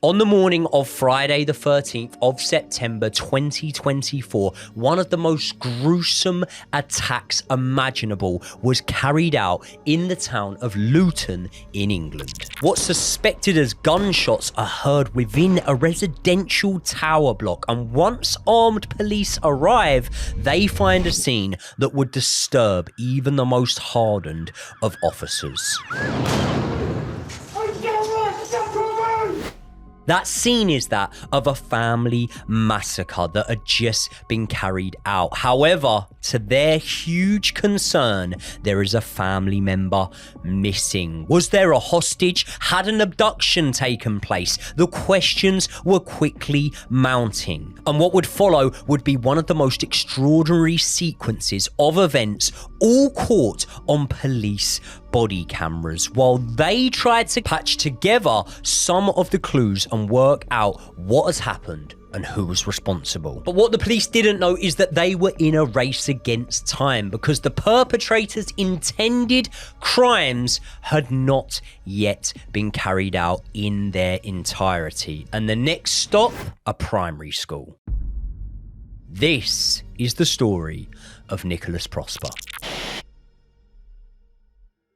On the morning of Friday the 13th of September 2024, one of the most gruesome attacks imaginable was carried out in the town of Luton in England. What's suspected as gunshots are heard within a residential tower block, and once armed police arrive, they find a scene that would disturb even the most hardened of officers. That scene is that of a family massacre that had just been carried out. However, to their huge concern, there is a family member missing. Was there a hostage? Had an abduction taken place? The questions were quickly mounting. And what would follow would be one of the most extraordinary sequences of events, all caught on police body cameras, while they tried to patch together some of the clues and work out what has happened and who was responsible. But what the police didn't know is that they were in a race against time, because the perpetrators' intended crimes had not yet been carried out in their entirety. And the next stop, a primary school. This is the story of Nicholas Prosper.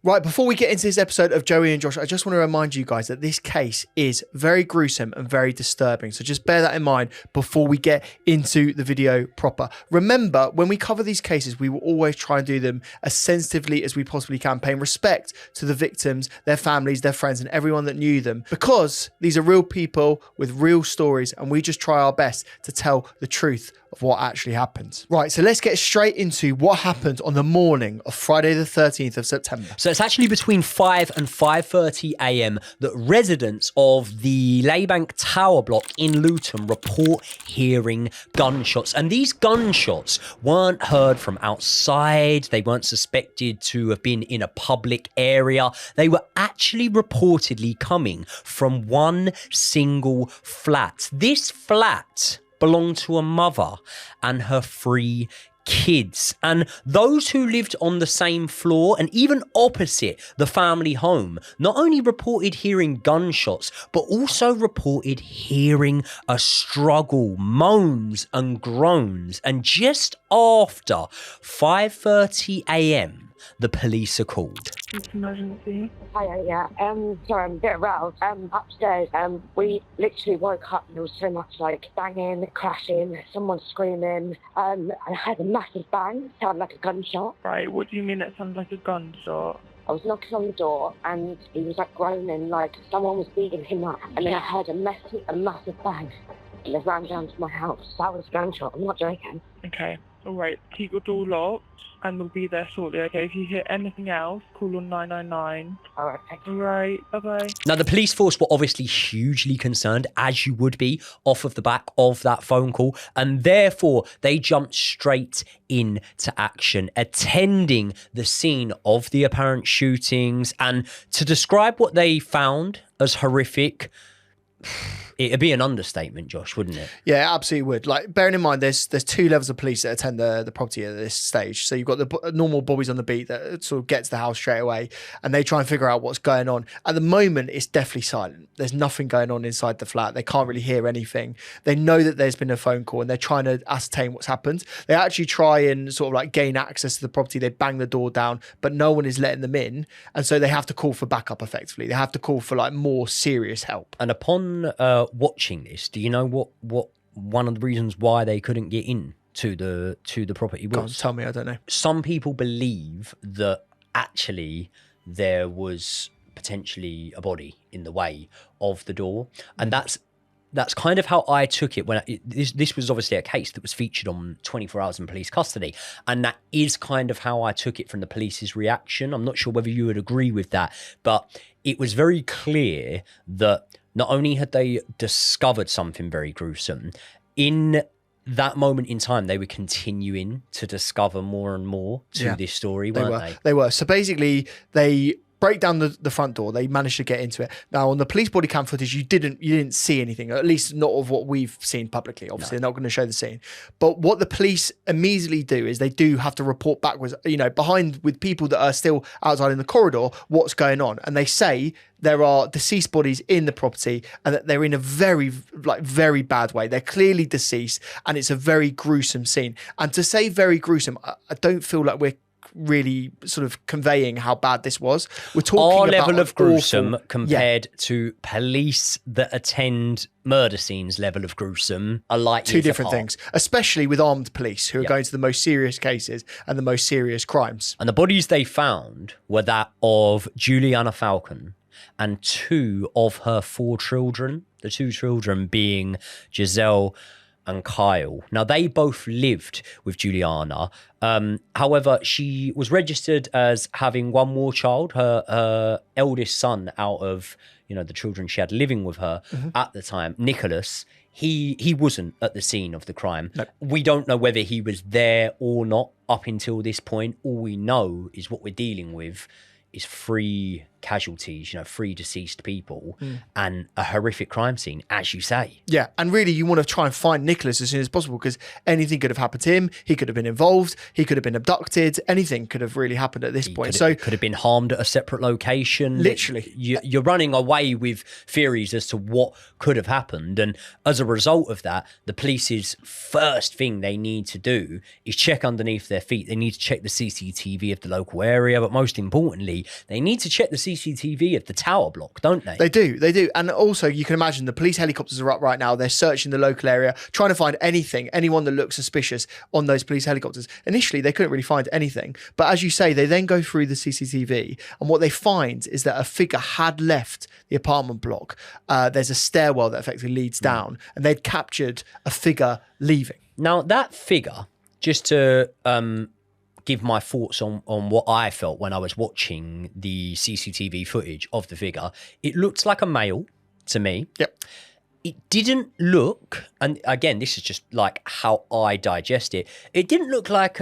Right, before we get into this episode of Joey and Josh, I just want to remind you guys that this case is very gruesome and very disturbing. So just bear that in mind before we get into the video proper. Remember, when we cover these cases, we will always try and do them as sensitively as we possibly can, paying respect to the victims, their families, their friends, and everyone that knew them, because these are real people with real stories, and we just try our best to tell the truth of what actually happened. Right, so let's get straight into what happened on the morning of Friday the 13th of September. So it's actually between 5 and 5:30 a.m. that residents of the Laybank Tower block in Luton report hearing gunshots. And these gunshots weren't heard from outside. They weren't suspected to have been in a public area. They were actually reportedly coming from one single flat. This flat belonged to a mother and her 3 kids, and those who lived on the same floor and even opposite the family home not only reported hearing gunshots, but also reported hearing a struggle, moans and groans. And just after 5:30 a.m, the police are called. It's emergency. Hi, yeah. Sorry, I'm a bit aroused. Upstairs, we literally woke up and there was so much like banging, crashing, someone screaming. I heard a massive bang, sounded like a gunshot. Right, what do you mean it sounds like a gunshot? I was knocking on the door and he was like groaning, like someone was beating him up. And then I heard a massive bang. And I ran down to my house. That was a gunshot, I'm not joking. Okay, alright, keep your door locked and we'll be there shortly, okay? If you hear anything else, call on 999. Alright, thank you. Alright, bye-bye. Now, the police force were obviously hugely concerned, as you would be, off of the back of that phone call, and therefore they jumped straight into action, attending the scene of the apparent shootings. And to describe what they found as horrific, it'd be an understatement, Josh, wouldn't it? Yeah, it absolutely would. Like, bearing in mind, there's 2 levels of police that attend the property at this stage. So you've got the normal bobbies on the beat that sort of get to the house straight away, and they try and figure out what's going on. At the moment, it's definitely silent. There's nothing going on inside the flat. They can't really hear anything. They know that there's been a phone call, and they're trying to ascertain what's happened. They actually try and sort of like gain access to the property. They bang the door down, but no one is letting them in. And so they have to call for backup, effectively. They have to call for like more serious help. And upon watching this, do you know what one of the reasons why they couldn't get in to the property was? Go on, tell me, I don't know. Some people believe that actually there was potentially a body in the way of the door, and that's kind of how I took it when this was obviously a case that was featured on 24 Hours in Police Custody, and that is kind of how I took it from the police's reaction. I'm not sure whether you would agree with that, but it was very clear that not only had they discovered something very gruesome, in that moment in time, they were continuing to discover more and more to this story, weren't they? They were. So basically, they break down the front door. They managed to get into it. Now, on the police body cam footage, you didn't see anything, at least not of what we've seen publicly. Obviously, they're not going to show the scene. But what the police immediately do is they do have to report backwards, behind with people that are still outside in the corridor, what's going on. And they say there are deceased bodies in the property and that they're in a very, very bad way. They're clearly deceased and it's a very gruesome scene. And to say very gruesome, I don't feel like we're really sort of conveying how bad this was. We're talking our about level of gruesome compared Yeah. to police that attend murder scenes level of gruesome are like Two different things, especially with armed police who are going to the most serious cases and the most serious crimes. And the bodies they found were that of Juliana Falcon and 2 of her 4 children, the 2 children being Giselle and Kyle. Now, they both lived with Juliana. However, she was registered as having one more child, her eldest son out of, the children she had living with her at the time, Nicholas. He wasn't at the scene of the crime. No. We don't know whether he was there or not up until this point. All we know is what we're dealing with is 3 casualties, 3 deceased people and a horrific crime scene, as you say. Yeah, and really you want to try and find Nicholas as soon as possible because anything could have happened to him. He could have been involved. He could have been abducted. Anything could have really happened at this point. Could have been harmed at a separate location. Literally. You're running away with theories as to what could have happened. And as a result of that, the police's first thing they need to do is check underneath their feet. They need to check the CCTV of the local area. But most importantly, they need to check the CCTV of the tower block, don't they? They do. And also, you can imagine the police helicopters are up right now. They're searching the local area, trying to find anyone that looks suspicious on those police helicopters. Initially, they couldn't really find anything. But as you say, they then go through the CCTV. And what they find is that a figure had left the apartment block. There's a stairwell that effectively leads down. And they'd captured a figure leaving. Now, that figure, just to give my thoughts on what I felt when I was watching the CCTV footage of the figure, it looked like a male to me. Yep. It didn't look, and again, this is just like how I digest it. It didn't look like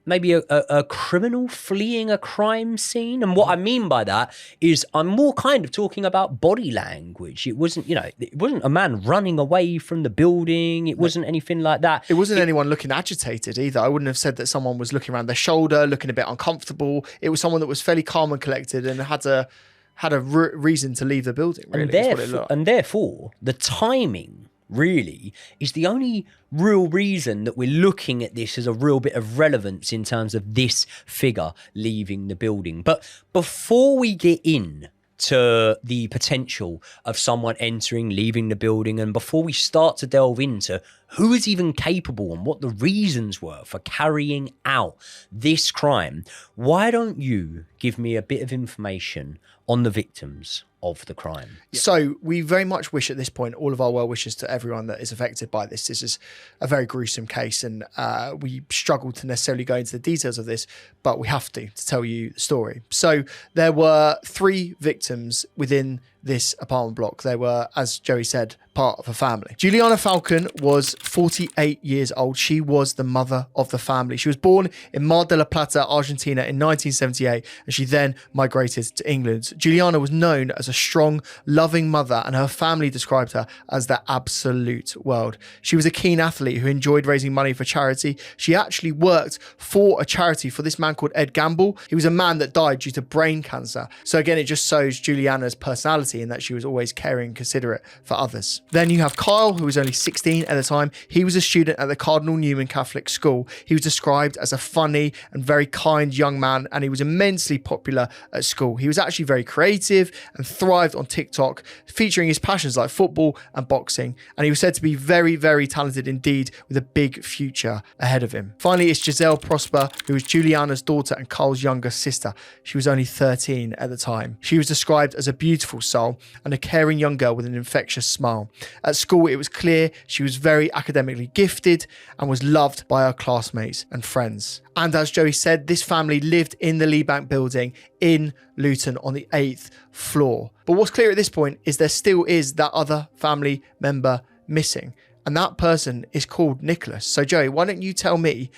maybe a criminal fleeing a crime scene. And what I mean by that is I'm more kind of talking about body language. It wasn't, it wasn't a man running away from the building. It wasn't anything like that. It wasn't anyone looking agitated either. I wouldn't have said that someone was looking around their shoulder, looking a bit uncomfortable. It was someone that was fairly calm and collected and had a reason to leave the building, really. And therefore, the timing really is the only real reason that we're looking at this as a real bit of relevance in terms of this figure leaving the building. But before we get in to the potential of someone entering, leaving the building, and before we start to delve into who is even capable and what the reasons were for carrying out this crime, why don't you give me a bit of information on the victims of the crime? So we very much wish at this point all of our well wishes to everyone that is affected by this. This is a very gruesome case and we struggle to necessarily go into the details of this, but we have to tell you the story. So there were 3 victims within this apartment block. They were, as Joey said, part of a family. Juliana Falcon was 48 years old. She was the mother of the family. She was born in Mar del Plata, Argentina in 1978, and she then migrated to England. Juliana was known as a strong, loving mother, and her family described her as the absolute world. She was a keen athlete who enjoyed raising money for charity. She actually worked for a charity for this man called Ed Gamble. He was a man that died due to brain cancer. So again, it just shows Juliana's personality in that she was always caring and considerate for others. Then you have Kyle, who was only 16 at the time. He was a student at the Cardinal Newman Catholic School. He was described as a funny and very kind young man, and he was immensely popular at school. He was actually very creative and thrived on TikTok, featuring his passions like football and boxing. And he was said to be very, very talented indeed, with a big future ahead of him. Finally, it's Giselle Prosper, who was Juliana's daughter and Kyle's younger sister. She was only 13 at the time. She was described as a beautiful soul and a caring young girl with an infectious smile. At school, it was clear she was very academically gifted and was loved by her classmates and friends. And as Joey said, this family lived in the Lee Bank building in Luton on the 8th floor. But what's clear at this point is there still is that other family member missing. And that person is called Nicholas. So Joey, why don't you tell me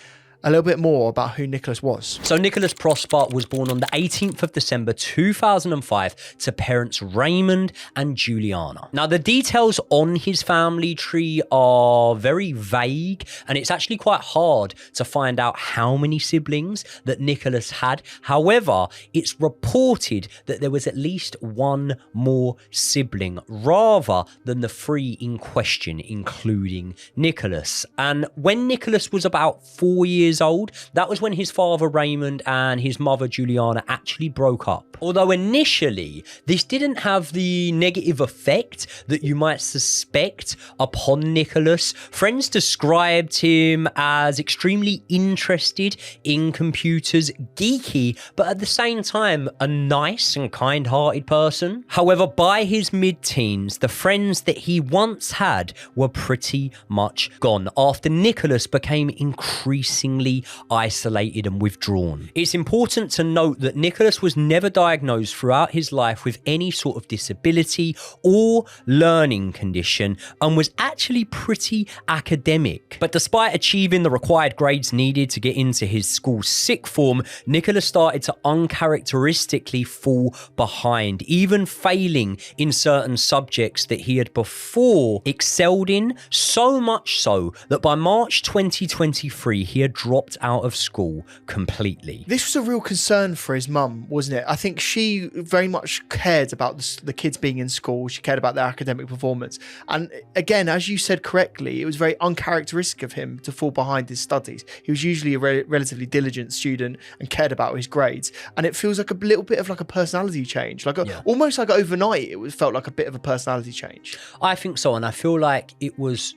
a little bit more about who Nicholas was. So Nicholas Prosper was born on the 18th of December 2005 to parents Raymond and Juliana. Now, the details on his family tree are very vague, and it's actually quite hard to find out how many siblings that Nicholas had. However, it's reported that there was at least one more sibling rather than the three in question, including Nicholas. And when Nicholas was about 4 years old, that was when his father Raymond and his mother Juliana actually broke up. Although initially this didn't have the negative effect that you might suspect upon Nicholas. Friends described him as extremely interested in computers, geeky, but at the same time a nice and kind-hearted person. However, by his mid-teens, the friends that he once had were pretty much gone after Nicholas became increasingly isolated and withdrawn. It's important to note that Nicholas was never diagnosed throughout his life with any sort of disability or learning condition and was actually pretty academic. But despite achieving the required grades needed to get into his school's sixth form, Nicholas started to uncharacteristically fall behind, even failing in certain subjects that he had before excelled in, so much so that by March 2023 he had dropped out of school completely. This was a real concern for his mum, wasn't it? I think she very much cared about the kids being in school. She cared about their academic performance. And again, as you said correctly, it was very uncharacteristic of him to fall behind his studies. He was usually a relatively diligent student and cared about his grades. And it feels like a little bit of like a personality change, like almost like overnight. Felt like a bit of a personality change. I think so, and I feel like it was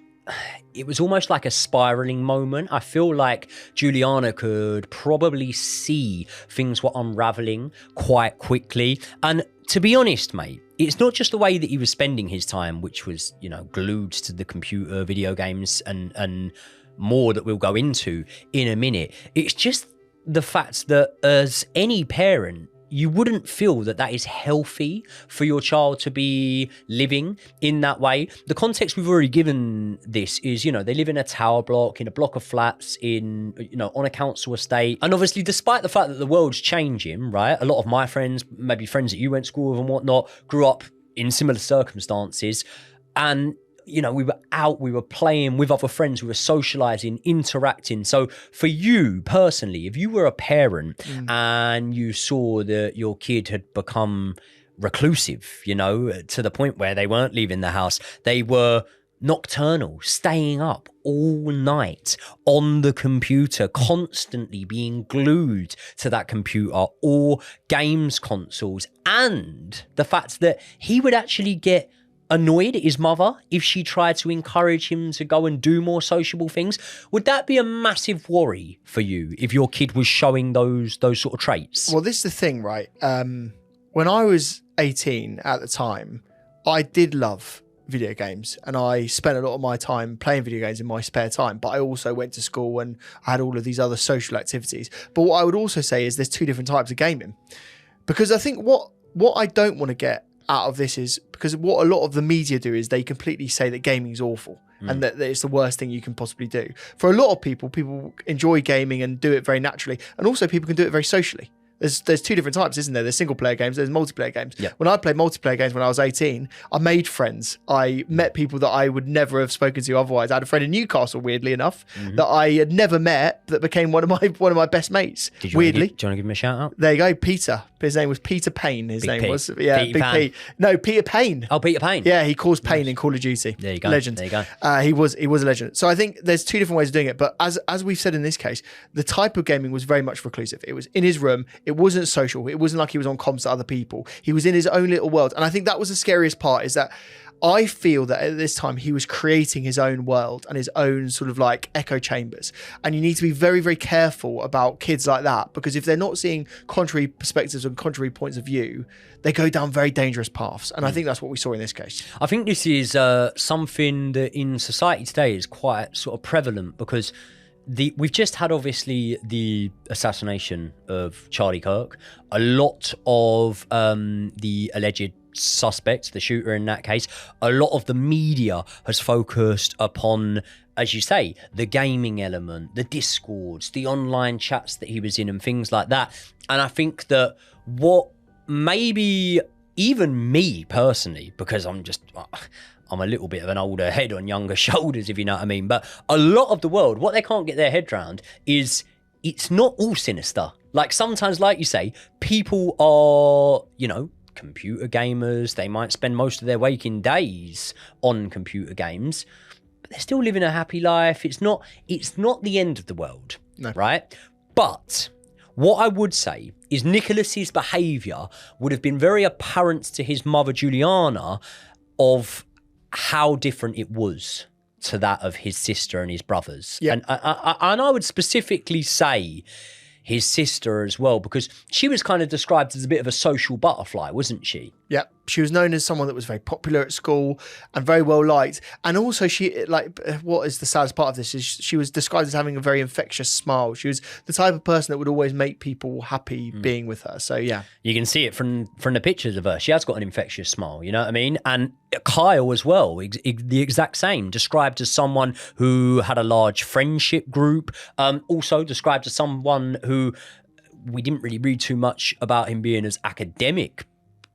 almost like a spiraling moment. I feel like Juliana could probably see things were unraveling quite quickly. And to be honest, mate, it's not just the way that he was spending his time, which was, you know, glued to the computer, video games, and more that we'll go into in a minute. It's just the fact that as any parent, you wouldn't feel that that is healthy for your child to be living in that way. The context we've already given this is, you know, they live in a tower block, in a block of flats, in, you know, on a council estate. And obviously, despite the fact that the world's changing, right? A lot of my friends, maybe friends that you went to school with and whatnot, grew up in similar circumstances. And you know, we were out, we were playing with other friends, we were socializing, interacting. So for you personally, if you were a parent and you saw that your kid had become reclusive, you know, to the point where they weren't leaving the house, they were nocturnal, staying up all night on the computer, constantly being glued to that computer or games consoles, and the fact that he would actually get annoyed at his mother if she tried to encourage him to go and do more sociable things. Would that be a massive worry for you if your kid was showing those sort of traits? Well, this is the thing, right? When I was 18 at the time, I did love video games and I spent a lot of my time playing video games in my spare time, but I also went to school and I had all of these other social activities. But what I would also say is there's two different types of gaming, because I think what I don't want to get out of this is, because what a lot of the media do is they completely say that gaming is awful and that it's the worst thing you can possibly do. For a lot of people enjoy gaming and do it very naturally, and also people can do it very socially. There's two different types, isn't there? There's single player games, there's multiplayer games. Yeah. When I played multiplayer games when I was 18, I made friends. I met people that I would never have spoken to otherwise. I had a friend in Newcastle, weirdly enough, that I had never met, that became one of my best mates. Weirdly. Do you want to give him a shout out? There you go, Peter. His name was Peter Payne. His Big name P. was. Yeah, Big Big P. No, Peter Payne. Oh, Peter Payne. Yeah, he caused pain in Call of Duty. There you go. Legend. There you go. He was a legend. So I think there's two different ways of doing it. But as we've said in this case, the type of gaming was very much reclusive. It was in his room. It wasn't social. It wasn't like he was on comms to other people. He was in his own little world. And I think that was the scariest part, is that I feel that at this time he was creating his own world and his own sort of like echo chambers. And you need to be very, very careful about kids like that, because if they're not seeing contrary perspectives and contrary points of view, they go down very dangerous paths. And I think that's what we saw in this case. I think this is something that in society today is quite sort of prevalent, because we've just had obviously the assassination of Charlie Kirk. A lot of the alleged suspect, the shooter in that case, a lot of the media has focused upon, as you say, the gaming element, the discords, the online chats that he was in and things like that. And I think that what maybe even me personally, because I'm a little bit of an older head on younger shoulders, if you know what I mean. But a lot of the world, what they can't get their head around is it's not all sinister. Like sometimes, like you say, people are, you know, computer gamers. They might spend most of their waking days on computer games, but they're still living a happy life. It's not the end of the world, no. Right? But what I would say is Nicholas's behaviour would have been very apparent to his mother, Juliana, of how different it was to that of his sister and his brothers. Yeah. And I would specifically say his sister as well, because she was kind of described as a bit of a social butterfly, wasn't she? Yeah, she was known as someone that was very popular at school and very well liked. And also she, like, what is the saddest part of this is she was described as having a very infectious smile. She was the type of person that would always make people happy being with her. So yeah. You can see it from the pictures of her. She has got an infectious smile, you know what I mean? And Kyle as well, the exact same, described as someone who had a large friendship group, also described as someone who we didn't really read too much about him being as academic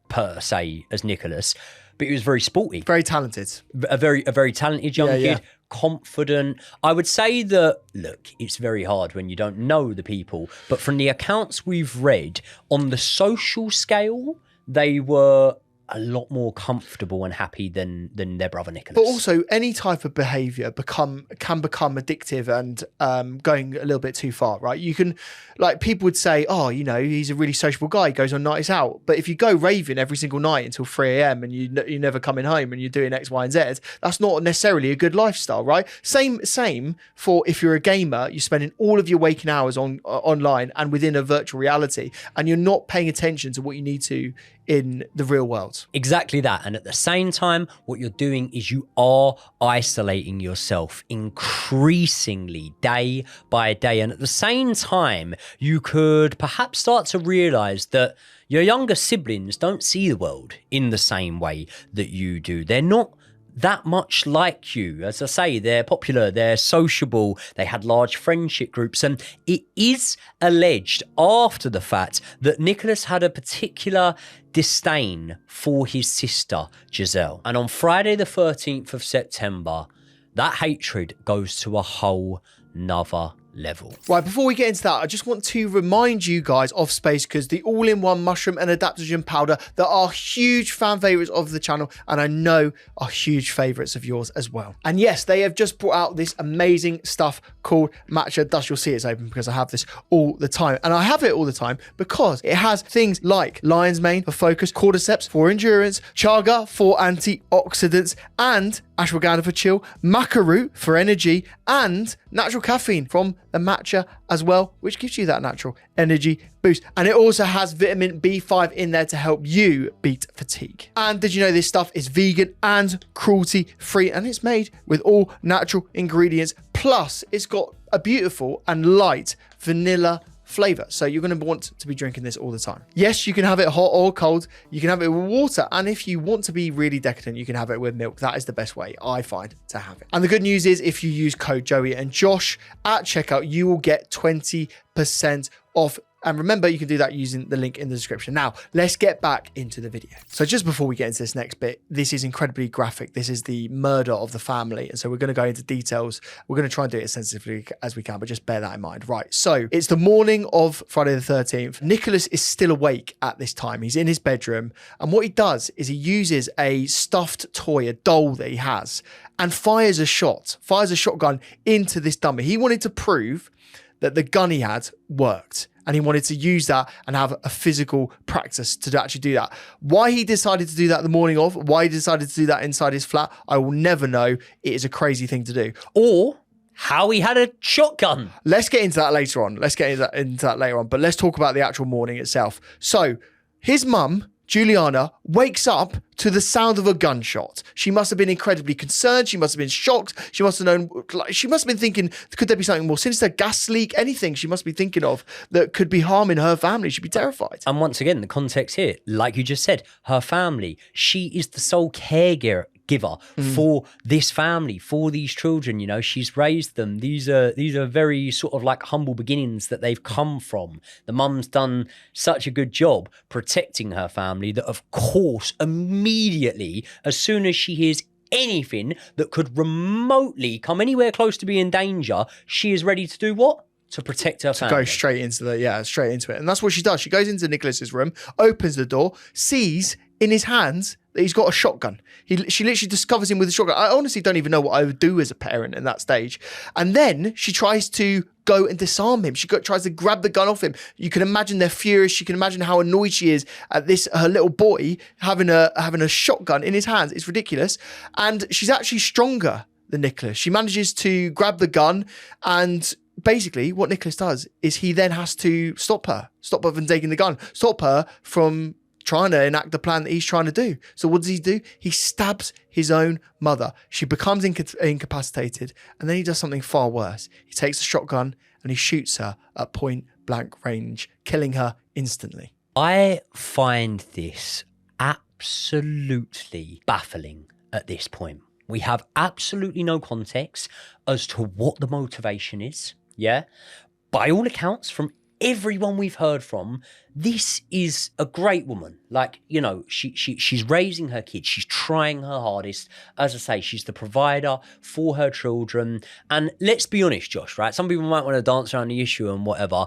per se as Nicholas, but he was very sporty, Very talented. a very talented young kid, confident. I would say that, look, it's very hard when you don't know the people, but from the accounts we've read on the social scale, they were a lot more comfortable and happy than their brother Nicholas. But also, any type of behaviour can become addictive and going a little bit too far, right? You can, like, people would say, oh, you know, he's a really sociable guy, he goes on nights out. But if you go raving every single night until 3 a.m. and you're never coming home and you're doing X, Y, and Z, that's not necessarily a good lifestyle, right? Same for if you're a gamer, you're spending all of your waking hours online and within a virtual reality, and you're not paying attention to what you need to in the real world. Exactly that. And at the same time, what you're doing is you are isolating yourself increasingly day by day. And at the same time, you could perhaps start to realize that your younger siblings don't see the world in the same way that you do. They're not that much like you. As I say, they're popular, they're sociable, they had large friendship groups, and it is alleged after the fact that Nicholas had a particular disdain for his sister Giselle. And on Friday the 13th of September, that hatred goes to a whole nother level. Right, before we get into that, I just want to remind you guys of Space Cause, the all-in-one mushroom and adaptogen powder that are huge fan favourites of the channel, and I know are huge favourites of yours as well. And yes, they have just brought out this amazing stuff called Matcha Dust. You'll see it's open because I have this all the time, and I have it all the time because it has things like lion's mane for focus, cordyceps for endurance, chaga for antioxidants, and ashwagandha for chill, maca root for energy, and natural caffeine from the matcha as well, which gives you that natural energy boost. And it also has vitamin B5 in there to help you beat fatigue. And did you know this stuff is vegan and cruelty free, and it's made with all natural ingredients, plus it's got a beautiful and light vanilla flavor, so you're going to want to be drinking this all the time. Yes, you can have it hot or cold, you can have it with water, and if you want to be really decadent, you can have it with milk. That is the best way, I find, to have it. And the good news is, if you use code Joey and Josh at checkout, you will get 20% off. And remember, you can do that using the link in the description. Now, let's get back into the video. So just before we get into this next bit, this is incredibly graphic. This is the murder of the family. And so we're going to go into details. We're going to try and do it as sensitively as we can, but just bear that in mind. Right. So it's the morning of Friday the 13th. Nicholas is still awake at this time. He's in his bedroom. And what he does is he uses a stuffed toy, a doll that he has, and fires a shotgun into this dummy. He wanted to prove that the gun he had worked, and he wanted to use that and have a physical practice to actually do that. Why he decided to do that the morning of, why he decided to do that inside his flat, I will never know. It is a crazy thing to do. Or how he had a shotgun. Let's get into that later on. But let's talk about the actual morning itself. So his mum Juliana wakes up to the sound of a gunshot. She must have been incredibly concerned. She must have been shocked. She must have known, she must have been thinking, could there be something more sinister? Gas leak, anything she must be thinking of that could be harming her family. She'd be terrified. And once again, the context here, like you just said, her family, she is the sole caregiver for this family, for these children. You know, she's raised them. These are very sort of like humble beginnings that they've come from. The mum's done such a good job protecting her family that, of course, immediately, as soon as she hears anything that could remotely come anywhere close to being danger, she is ready to do what? To protect her family. Go straight into it. And that's what she does. She goes into Nicholas's room, opens the door, sees in his hands that he's got a shotgun. She literally discovers him with a shotgun. I honestly don't even know what I would do as a parent in that stage. And then she tries to go and disarm him. She tries to grab the gun off him. You can imagine they're furious. You can imagine how annoyed she is at this, her little boy having a shotgun in his hands. It's ridiculous. And she's actually stronger than Nicholas. She manages to grab the gun, and basically what Nicholas does is he then has to stop her from taking the gun, stop her from trying to enact the plan that he's trying to do. So what does he do? He stabs his own mother. She becomes incapacitated, and then he does something far worse. He takes the shotgun and he shoots her at point blank range, killing her instantly. I find this absolutely baffling at this point. We have absolutely no context as to what the motivation is. Yeah. By all accounts, from everyone we've heard from, this is a great woman. Like, you know, she's raising her kids. She's trying her hardest. As I say, she's the provider for her children. And let's be honest, Josh, right? Some people might want to dance around the issue and whatever.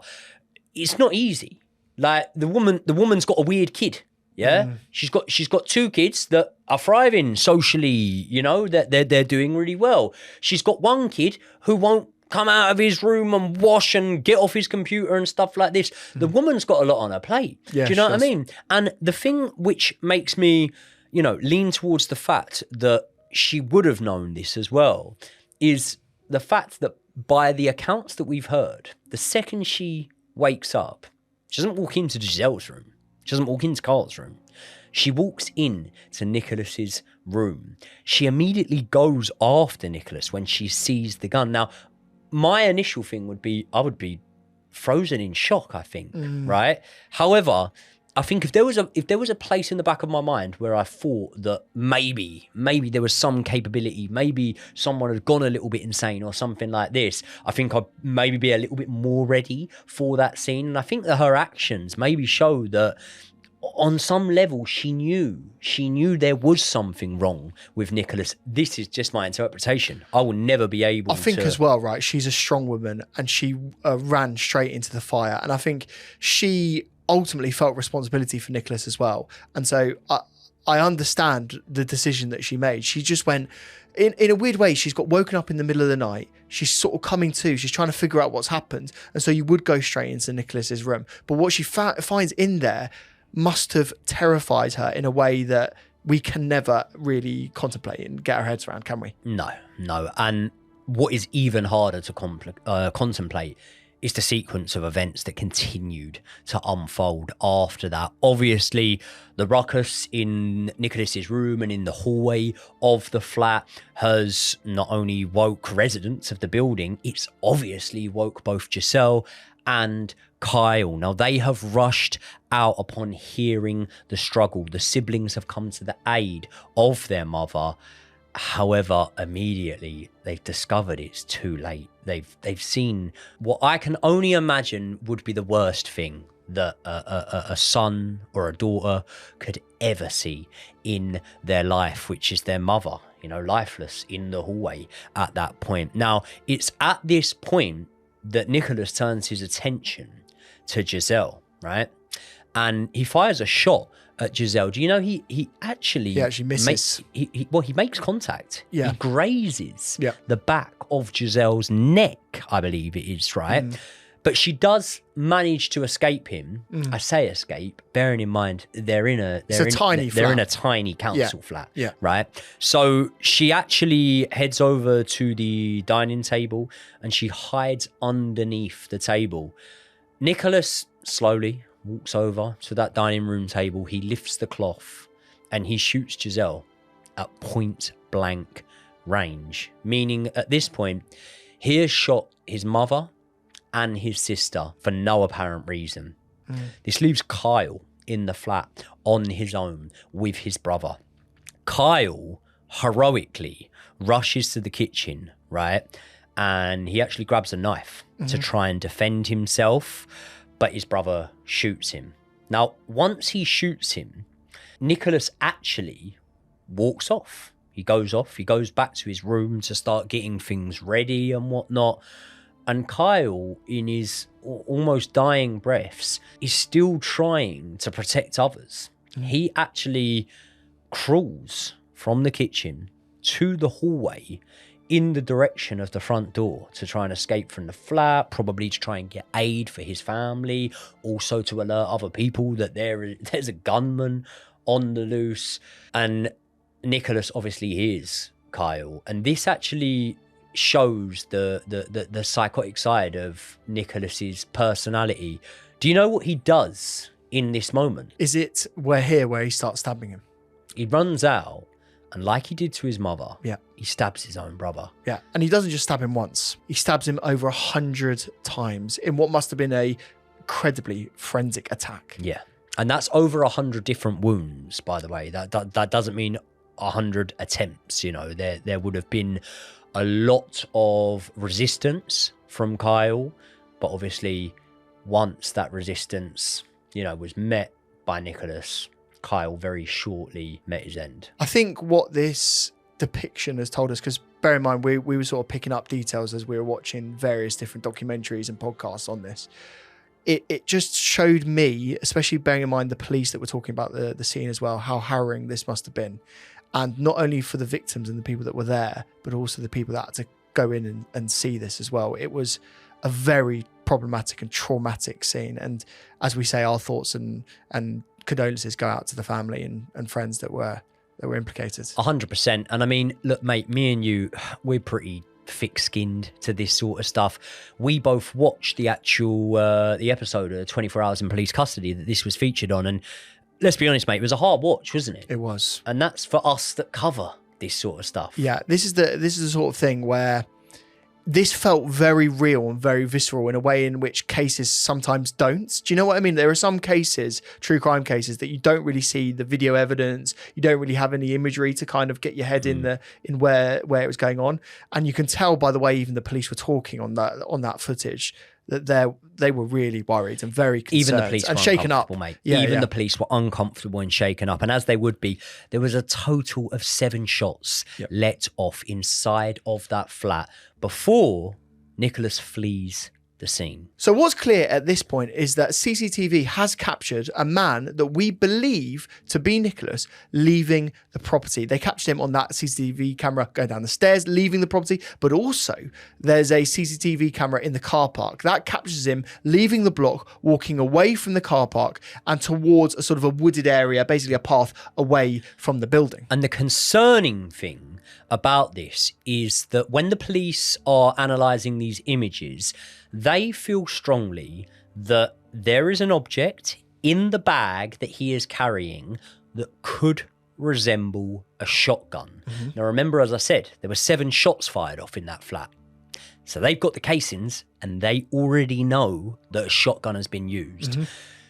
It's not easy. Like, the woman's got a weird kid. Yeah, she's got two kids that are thriving socially. You know, that they're doing really well. She's got one kid who won't come out of his room and wash and get off his computer and stuff like this. The woman's got a lot on her plate. Yeah, do you know what I mean? And the thing which makes me, you know, lean towards the fact that she would have known this as well is the fact that by the accounts that we've heard, the second she wakes up, she doesn't walk into Giselle's room. She doesn't walk into Carl's room. She walks in to Nicholas's room. She immediately goes after Nicholas when she sees the gun. Now, my initial thing would be, I would be frozen in shock, I think, right? However, I think if there was a place in the back of my mind where I thought that maybe there was some capability, maybe someone had gone a little bit insane or something like this, I think I'd maybe be a little bit more ready for that scene. And I think that her actions maybe show that on some level she knew there was something wrong with Nicholas. This is just my interpretation. I will never be able to... I think as well, right, she's a strong woman and she ran straight into the fire. And I think she ultimately felt responsibility for Nicholas as well. And so I understand the decision that she made. She just went, in a weird way, she's got woken up in the middle of the night. She's sort of coming to, she's trying to figure out what's happened. And so you would go straight into Nicholas's room. But what she finds in there must have terrified her in a way that we can never really contemplate and get our heads around, can we? No. And what is even harder to contemplate is the sequence of events that continued to unfold after that. Obviously, the ruckus in Nicholas's room and in the hallway of the flat has not only woke residents of the building, it's obviously woke both Giselle and Kyle. Now, they have rushed out upon hearing the struggle. The siblings have come to the aid of their mother. However, immediately they've discovered it's too late. They've seen what I can only imagine would be the worst thing that a son or a daughter could ever see in their life, which is their mother, you know, lifeless in the hallway at that point. Now, it's at this point that Nicholas turns his attention to Giselle, right? And he fires a shot at Giselle. Do you know he actually misses? He makes contact. Yeah. He grazes the back of Giselle's neck, I believe it is, right? But she does manage to escape him. I say escape, bearing in mind they're in a tiny council flat, right? So she actually heads over to the dining table and she hides underneath the table. Nicholas slowly walks over to that dining room table. He lifts the cloth and he shoots Giselle at point blank range. Meaning at this point, he has shot his mother and his sister for no apparent reason. This leaves Kyle in the flat on his own with his brother. Kyle heroically rushes to the kitchen, right? And he actually grabs a knife to try and defend himself, but his brother shoots him. Now, once he shoots him, Nicholas actually walks off. He goes back to his room to start getting things ready and whatnot. And Kyle, in his almost dying breaths, is still trying to protect others. He actually crawls from the kitchen to the hallway in the direction of the front door to try and escape from the flat, probably to try and get aid for his family, also to alert other people that there's a gunman on the loose. And Nicholas obviously hears Kyle, and this actually shows the psychotic side of Nicholas's personality. Do you know what he does in this moment? Is it where he starts stabbing him? He runs out, and like he did to his mother, Yeah. he stabs his own brother. Yeah. And he doesn't just stab him once. He stabs him over 100 times in what must have been a incredibly forensic attack. Yeah. And that's over 100 different wounds, by the way. That doesn't mean 100 attempts. You know, there would have been a lot of resistance from Kyle, but obviously once that resistance, was met by Nicholas, Kyle very shortly met his end. I think what this depiction has told us, because bear in mind, we were sort of picking up details as we were watching various different documentaries and podcasts on this. It just showed me, especially bearing in mind the police that were talking about the scene as well, how harrowing this must have been. And not only for the victims and the people that were there, but also the people that had to go in and see this as well. It was a very problematic and traumatic scene. And as we say, our thoughts and condolences go out to the family and friends that were implicated. 100%. And I mean, look, mate, me and you, we're pretty thick-skinned to this sort of stuff. We both watched the actual the episode of 24 Hours in Police Custody that this was featured on, and let's be honest, mate, it was a hard watch, wasn't it? It was. And that's for us that cover this sort of stuff. Yeah, this is the sort of thing where this felt very real and very visceral in a way in which cases sometimes don't. Do you know what I mean? There are some cases, true crime cases, that you don't really see the video evidence. You don't really have any imagery to kind of get your head in where it was going on. And you can tell by the way even the police were talking on that footage that they were really worried and very concerned. Even the police and were shaken up, mate. Yeah, Even the police were uncomfortable and shaken up, and as they would be. There was a total of 7 shots let off inside of that flat before Nicholas flees the scene. So what's clear at this point is that CCTV has captured a man that we believe to be Nicholas leaving the property. They captured him on that CCTV camera going down the stairs, leaving the property, but also there's a CCTV camera in the car park that captures him leaving the block, walking away from the car park and towards a sort of a wooded area, basically a path away from the building. And the concerning thing about this is that when the police are analysing these images, they feel strongly that there is an object in the bag that he is carrying that could resemble a shotgun. Now, remember, as I said, there were 7 shots fired off in that flat. So they've got the casings and they already know that a shotgun has been used.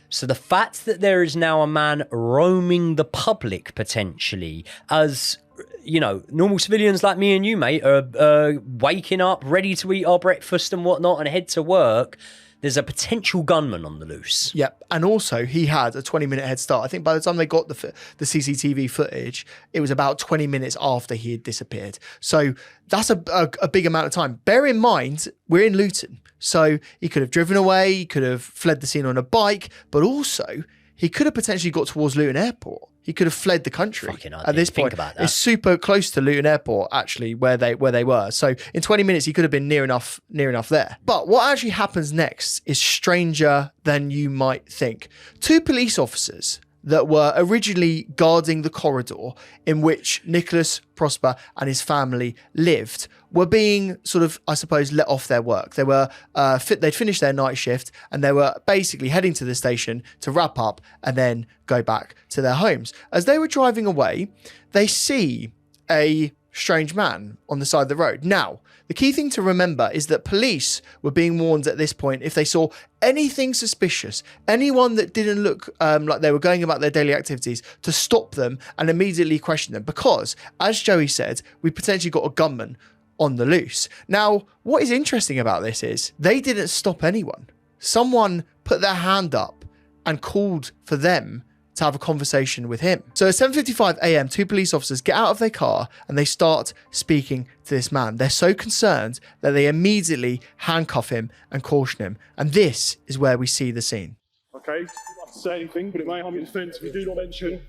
So the fact that there is now a man roaming the public potentially as, normal civilians like me and you, mate, are waking up, ready to eat our breakfast and whatnot and head to work, there's a potential gunman on the loose. Yep. And also he had a 20-minute head start. I think by the time they got the CCTV footage, it was about 20 minutes after he had disappeared. So that's a big amount of time. Bear in mind, we're in Luton. So he could have driven away, he could have fled the scene on a bike, but also he could have potentially got towards Luton Airport. He could have fled the country at this point. Think about that. It's super close to Luton Airport, actually, where they were. So in 20 minutes, he could have been near enough there. But what actually happens next is stranger than you might think. 2 police officers that were originally guarding the corridor in which Nicholas Prosper and his family lived were being sort of, I suppose, let off their work. They were they'd finished their night shift and they were basically heading to the station to wrap up and then go back to their homes. As they were driving away, they see a strange man on the side of the road. Now, the key thing to remember is that police were being warned at this point if they saw anything suspicious, anyone that didn't look like they were going about their daily activities, to stop them and immediately question them. Because, as Joey said, we potentially got a gunman on the loose. Now, what is interesting about this is they didn't stop anyone. Someone put their hand up and called for them to have a conversation with him. So at 7:55 a.m, 2 police officers get out of their car and they start speaking to this man. They're so concerned that they immediately handcuff him and caution him. And this is where we see the scene. Okay, you don't have to say anything, but it may harm your defence if you do not mention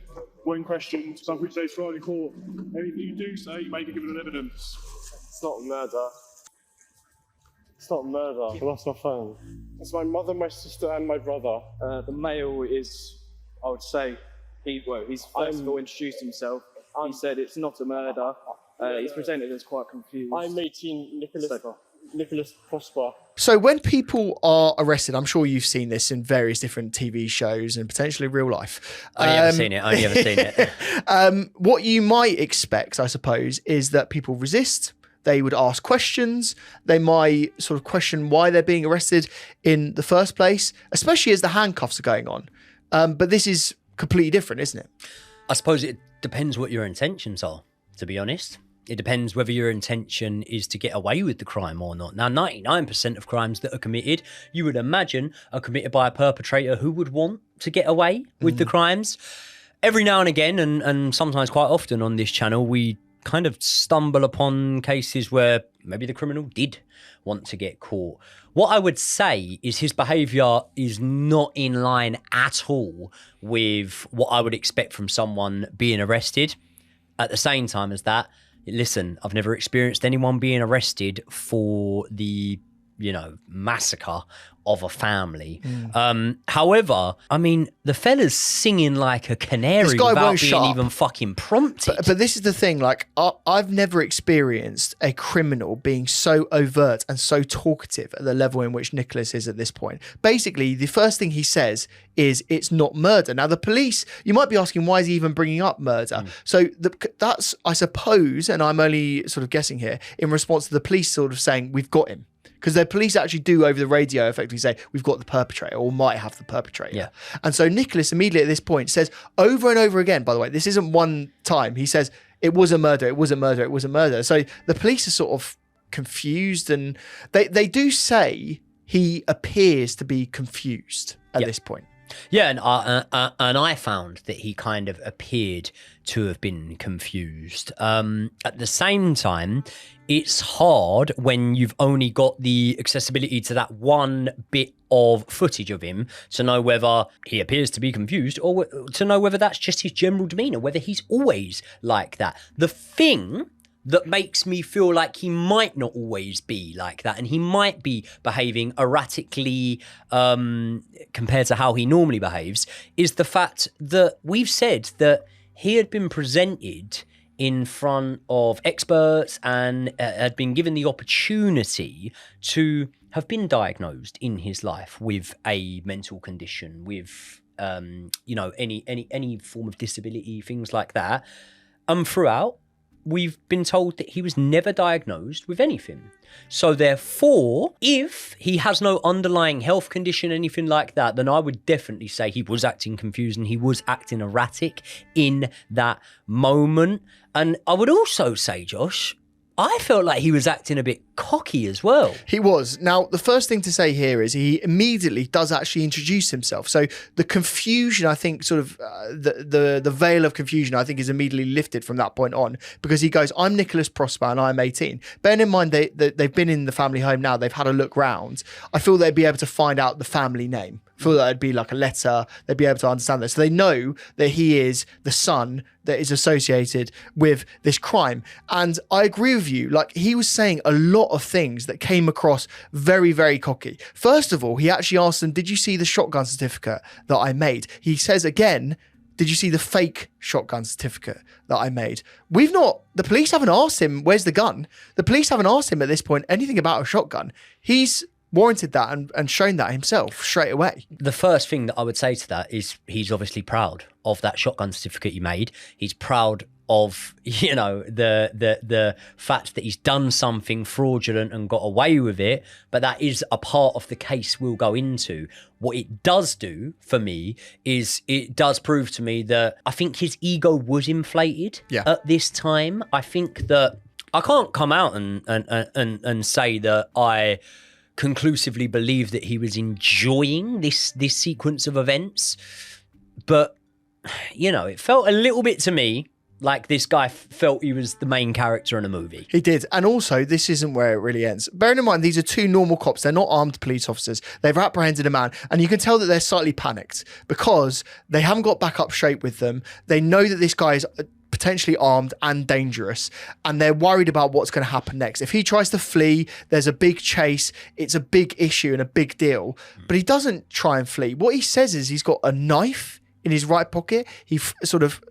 when questioned, some which they trial in court. Anything you do say may be given as evidence. It's not murder. It's not murder. I lost my phone. It's my mother, my sister, and my brother. The male is, I would say, he's first of all introduced himself. He said it's not a murder. He's presented as quite confused. I'm 18, Nicholas Prosper. So when people are arrested, I'm sure you've seen this in various different TV shows and potentially real life. I only ever seen it. What you might expect, I suppose, is that people resist. They would ask questions. They might sort of question why they're being arrested in the first place, especially as the handcuffs are going on. But this is completely different, isn't it? I suppose it depends what your intentions are, to be honest. It depends whether your intention is to get away with the crime or not. Now, 99% of crimes that are committed, you would imagine, are committed by a perpetrator who would want to get away with the crimes. Every now and again, and sometimes quite often on this channel, we kind of stumble upon cases where maybe the criminal did want to get caught. What I would say is his behaviour is not in line at all with what I would expect from someone being arrested. At the same time as that, listen, I've never experienced anyone being arrested for the, massacre of a family. However, I mean, the fella's singing like a canary without being even fucking prompted. But this is the thing, like, I've never experienced a criminal being so overt and so talkative at the level in which Nicholas is at this point. Basically, the first thing he says is it's not murder. Now, the police, you might be asking, why is he even bringing up murder? So that's, I suppose, and I'm only sort of guessing here, in response to the police sort of saying, we've got him. Because the police actually do over the radio effectively say, we've got the perpetrator or might have the perpetrator. Yeah. And so Nicholas immediately at this point says over and over again, by the way, this isn't one time. He says, it was a murder, it was a murder, it was a murder. So the police are sort of confused and they do say he appears to be confused at this point. Yeah, and I found that he kind of appeared to have been confused. At the same time, it's hard when you've only got the accessibility to that one bit of footage of him to know whether he appears to be confused or to know whether that's just his general demeanour, whether he's always like that. The thing that makes me feel like he might not always be like that and he might be behaving erratically compared to how he normally behaves is the fact that we've said that he had been presented in front of experts and had been given the opportunity to have been diagnosed in his life with a mental condition, with any form of disability, things like that. Throughout, we've been told that he was never diagnosed with anything. So therefore, if he has no underlying health condition, anything like that, then I would definitely say he was acting confused and he was acting erratic in that moment. And I would also say, Josh, I felt like he was acting a bit cocky as well. He was. Now, the first thing to say here is he immediately does actually introduce himself. So the confusion, I think, sort of the veil of confusion, I think, is immediately lifted from that point on because he goes, I'm Nicholas Prosper and I'm 18. Bearing in mind they've been in the family home now, they've had a look round. I feel they'd be able to find out the family name. I feel that it'd be like a letter. They'd be able to understand this. So they know that he is the son that is associated with this crime. And I agree with you. Like, he was saying a lot of things that came across very, very cocky. First of all, he actually asked them, did you see the shotgun certificate that I made? He says again, did you see the fake shotgun certificate that I made? The police haven't asked him, where's the gun? The police haven't asked him at this point anything about a shotgun. He's warranted that and shown that himself straight away. The first thing that I would say to that is he's obviously proud of that shotgun certificate you made. He's proud of, you know, the fact that he's done something fraudulent and got away with it, but that is a part of the case we'll go into. What it does do for me is it does prove to me that I think his ego was inflated at this time. I think that I can't come out and say that I conclusively believe that he was enjoying this sequence of events, but you know, it felt a little bit to me like this guy felt he was the main character in a movie. He did. And also, this isn't where it really ends. Bearing in mind, these are two normal cops. They're not armed police officers. They've apprehended a man. And you can tell that they're slightly panicked because they haven't got back up straight with them. They know that this guy is potentially armed and dangerous, and they're worried about what's going to happen next. If he tries to flee, there's a big chase. It's a big issue and a big deal. But he doesn't try and flee. What he says is he's got a knife in his right pocket. He sort of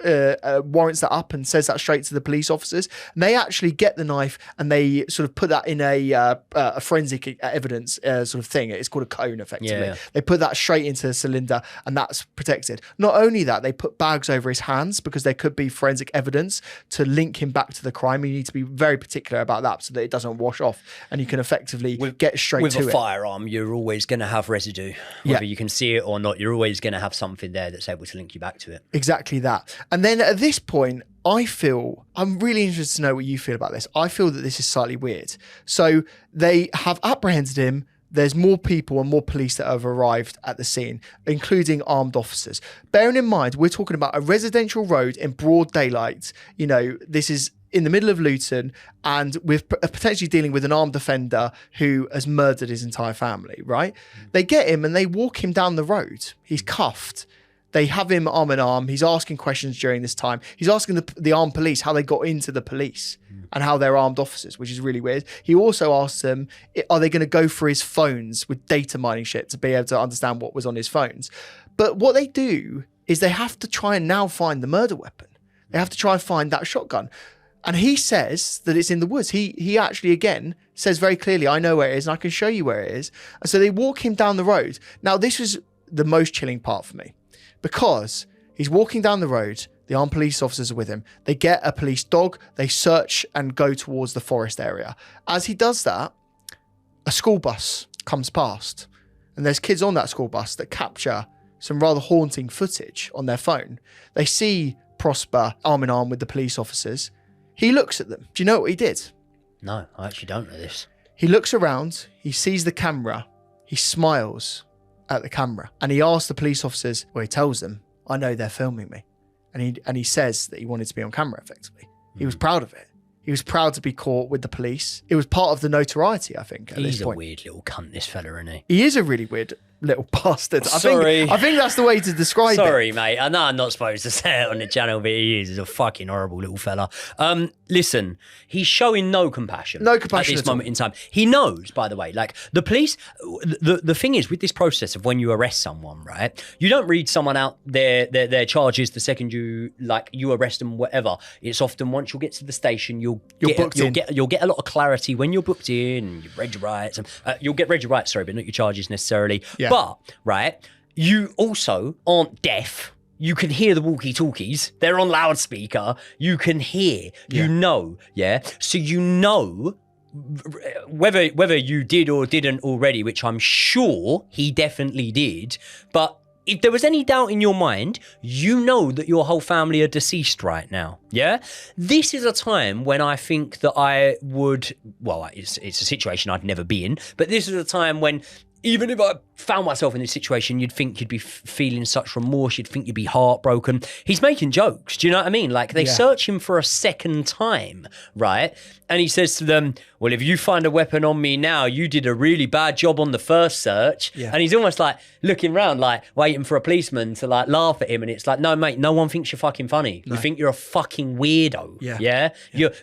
warrants that up and says that straight to the police officers. And they actually get the knife and they sort of put that in a forensic evidence sort of thing. It's called a cone, effectively. Yeah. They put that straight into the cylinder and that's protected. Not only that, they put bags over his hands because there could be forensic evidence to link him back to the crime. You need to be very particular about that so that it doesn't wash off and you can effectively get straight to it. With a firearm, you're always going to have residue. Whether you can see it or not, you're always going to have something there that's able to link you back to it. Exactly that. And then at this point, I'm really interested to know what you feel about this. I feel that this is slightly weird. So they have apprehended him. There's more people and more police that have arrived at the scene, including armed officers. Bearing in mind, we're talking about a residential road in broad daylight. You know, this is in the middle of Luton, and we're potentially dealing with an armed offender who has murdered his entire family, right? They get him and they walk him down the road. He's cuffed. They have him arm in arm. He's asking questions during this time. He's asking the armed police how they got into the police and how they're armed officers, which is really weird. He also asks them, are they going to go for his phones with data mining shit to be able to understand what was on his phones? But what they do is they have to try and now find the murder weapon. They have to try and find that shotgun. And he says that it's in the woods. He actually, again, says very clearly, I know where it is and I can show you where it is. And so they walk him down the road. Now, this was the most chilling part for me. Because he's walking down the road, the armed police officers are with him. They get a police dog, they search and go towards the forest area. As he does that, a school bus comes past. And there's kids on that school bus that capture some rather haunting footage on their phone. They see Prosper arm in arm with the police officers. He looks at them. Do you know what he did? No, I actually don't know this. He looks around, he sees the camera, he smiles at the camera, and he asks the police officers, he tells them, I know they're filming me. And he says that he wanted to be on camera, effectively. He was proud of it. He was proud to be caught with the police. It was part of the notoriety, I think, at this point. He's a weird little cunt, this fella, isn't he? He is a really weird little bastard. I think that's the way to describe it. Sorry, mate. I know I'm not supposed to say it on the channel, but he is. He's a fucking horrible little fella. Listen, he's showing no compassion. No compassion at this moment in time. He knows, by the way, like the police, the thing is with this process of when you arrest someone, right? You don't read someone out their charges the second you arrest them, whatever. It's often once you get to the station, you'll get a lot of clarity when you're booked in, you've read your rights. You'll get read your rights, sorry, but not your charges necessarily. Yeah. But, right, you also aren't deaf. You can hear the walkie-talkies. They're on loudspeaker. You can hear. You know, yeah? So you know whether you did or didn't already, which I'm sure he definitely did, but if there was any doubt in your mind, you know that your whole family are deceased right now, yeah? This is a time when I think that I would, well, it's a situation I'd never be in, but this is a time when even if I found myself in this situation, you'd think you'd be feeling such remorse, you'd think you'd be heartbroken. He's making jokes, do you know what I mean? Like, they search him for a second time, right? And he says to them, well, if you find a weapon on me now, you did a really bad job on the first search. Yeah. And he's almost like looking around, like waiting for a policeman to like laugh at him. And it's like, no, mate, no one thinks you're fucking funny. No. You think you're a fucking weirdo. Yeah.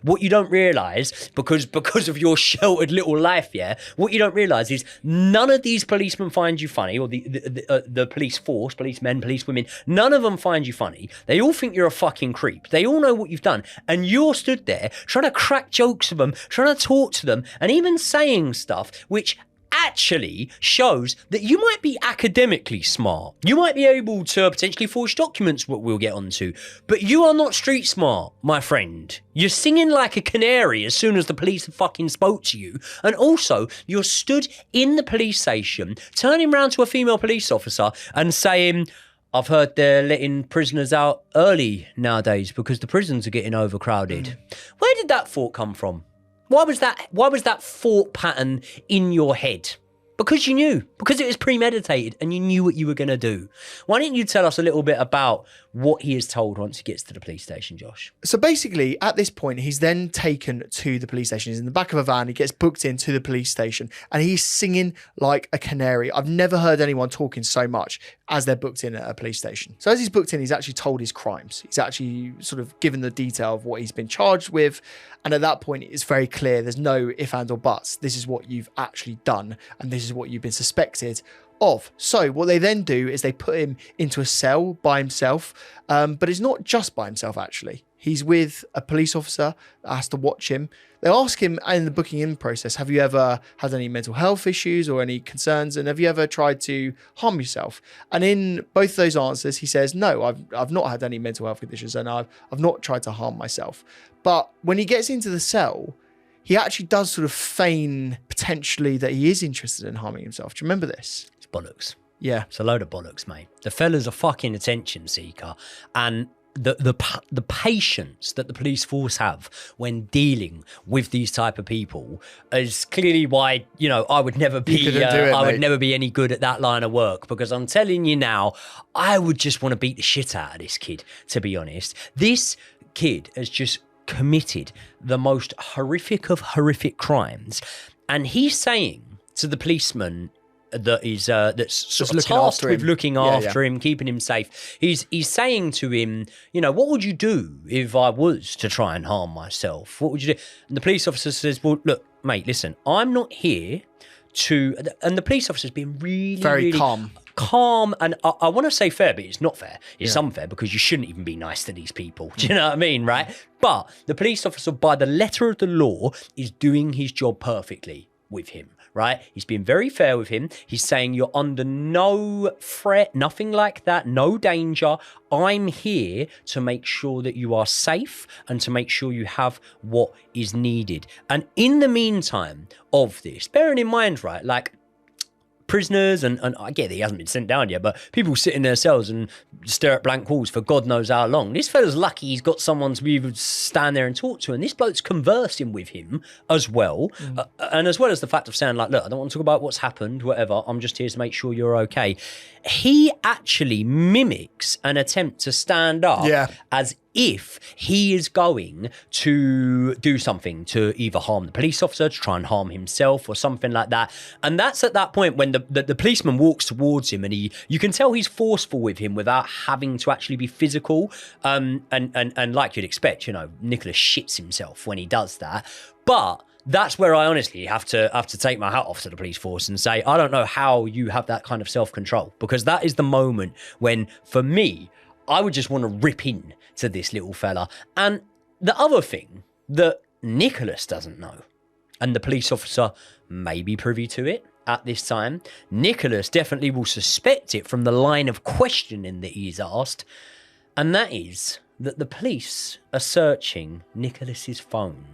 What you don't realise, because of your sheltered little life, what you don't realise is none of the these policemen find you funny, or the police force, policemen, policewomen, none of them find you funny. They all think you're a fucking creep. They all know what you've done. And you're stood there trying to crack jokes with them, trying to talk to them, and even saying stuff which actually shows that you might be academically smart. You might be able to potentially forge documents, what we'll get onto, but you are not street smart, my friend. You're singing like a canary as soon as the police fucking spoke to you. And also, you're stood in the police station, turning around to a female police officer and saying, I've heard they're letting prisoners out early nowadays because the prisons are getting overcrowded. Where did that thought come from? Why was that thought pattern in your head? Because you knew. Because it was premeditated and you knew what you were going to do. Why don't you tell us a little bit about what he is told once he gets to the police station, Josh? So basically, at this point, he's then taken to the police station. He's in the back of a van. He gets booked into the police station and he's singing like a canary. I've never heard anyone talking so much as they're booked in at a police station. So as he's booked in, he's actually told his crimes. He's actually sort of given the detail of what he's been charged with. And at that point, it's very clear. There's no ifs, ands or buts. This is what you've actually done. And this is what you've been suspected of. So what they then do is they put him into a cell by himself. But it's not just by himself, actually. He's with a police officer that has to watch him. They ask him in the booking in process, have you ever had any mental health issues or any concerns? And have you ever tried to harm yourself? And in both those answers, he says, no, I've not had any mental health conditions and I've not tried to harm myself. But when he gets into the cell, he actually does sort of feign potentially that he is interested in harming himself. Do you remember this? It's bollocks. Yeah. It's a load of bollocks, mate. The fella's a fucking attention seeker. And the patience that the police force have when dealing with these type of people is clearly why, you know, I would never be would never be any good at that line of work, because I'm telling you now, I would just want to beat the shit out of this kid, to be honest. This kid has just committed the most horrific of horrific crimes, and he's saying to the policeman that is that's sort of tasked with looking after him, keeping him safe. He's saying to him, you know, what would you do if I was to try and harm myself? What would you do? And the police officer says, well, look, mate, listen, I'm not here to. And the police officer's been really calm, and I want to say fair, but it's not fair. It's unfair because you shouldn't even be nice to these people. Do you know what I mean, right? But the police officer, by the letter of the law, is doing his job perfectly with him, right? He's been very fair with him. He's saying you're under no threat, nothing like that, no danger. I'm here to make sure that you are safe and to make sure you have what is needed. And in the meantime of this, bearing in mind, right, like, prisoners, and I get that he hasn't been sent down yet, but people sit in their cells and stare at blank walls for God knows how long. This fella's lucky he's got someone to be able to stand there and talk to, and this bloke's conversing with him as well. And as well as the fact of saying, like, look, I don't want to talk about what's happened, whatever, I'm just here to make sure you're okay. He actually mimics an attempt to stand up as if he is going to do something to either harm the police officer, to try and harm himself or something like that. And that's at that point when the policeman walks towards him, and you can tell he's forceful with him without having to actually be physical. And like you'd expect, you know, Nicholas shits himself when he does that. But that's where I honestly have to take my hat off to the police force and say, I don't know how you have that kind of self-control, because that is the moment when, for me, I would just want to rip in to this little fella. And the other thing that Nicholas doesn't know, and the police officer may be privy to it at this time, Nicholas definitely will suspect it from the line of questioning that he's asked, and that is that the police are searching Nicholas's phone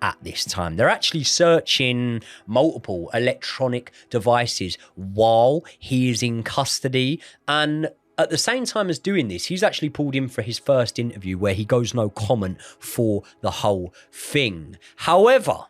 at this time. They're actually searching multiple electronic devices while he is in custody. And at the same time as doing this, he's actually pulled in for his first interview where he goes no comment for the whole thing. However,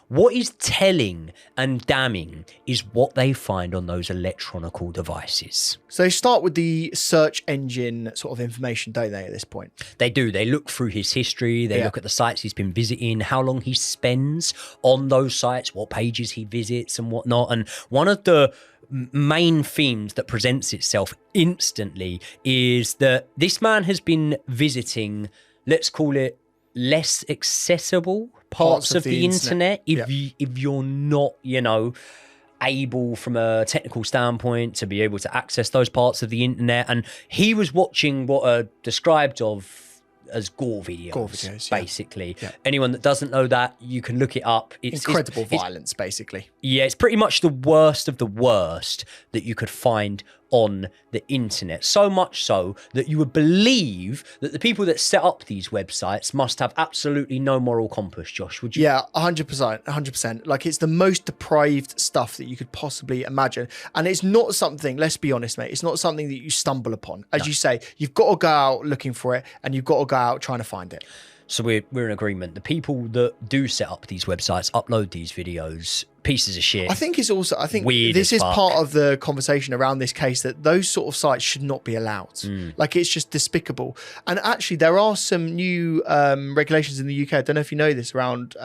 what is telling and damning is what they find on those electronical devices. So they start with the search engine sort of information, don't they, at this point? They do. They look through his history. They look at the sites he's been visiting, how long he spends on those sites, what pages he visits and whatnot. And one of the main themes that presents itself instantly is that this man has been visiting, let's call it, less accessible parts of the internet if you're not, you know, able from a technical standpoint to be able to access those parts of the internet. And he was watching what are described as gore videos, basically. Yeah. Anyone that doesn't know that, you can look it up. It's Incredible violence, basically. Yeah, it's pretty much the worst of the worst that you could find on the internet. So much so that you would believe that the people that set up these websites must have absolutely no moral compass, Josh, would you? Yeah, 100%. Like, it's the most deprived stuff that you could possibly imagine. And it's not something, let's be honest, mate, it's not something that you stumble upon. As you say, you've got to go out looking for it, and you've got to go out trying to find it. So we're in agreement. The people that do set up these websites, upload these videos, pieces of shit. I think Weird this as is fuck. part of the conversation around this case, that those sort of sites should not be allowed. Like, it's just despicable. And actually, there are some new regulations in the UK. I don't know if you know this, around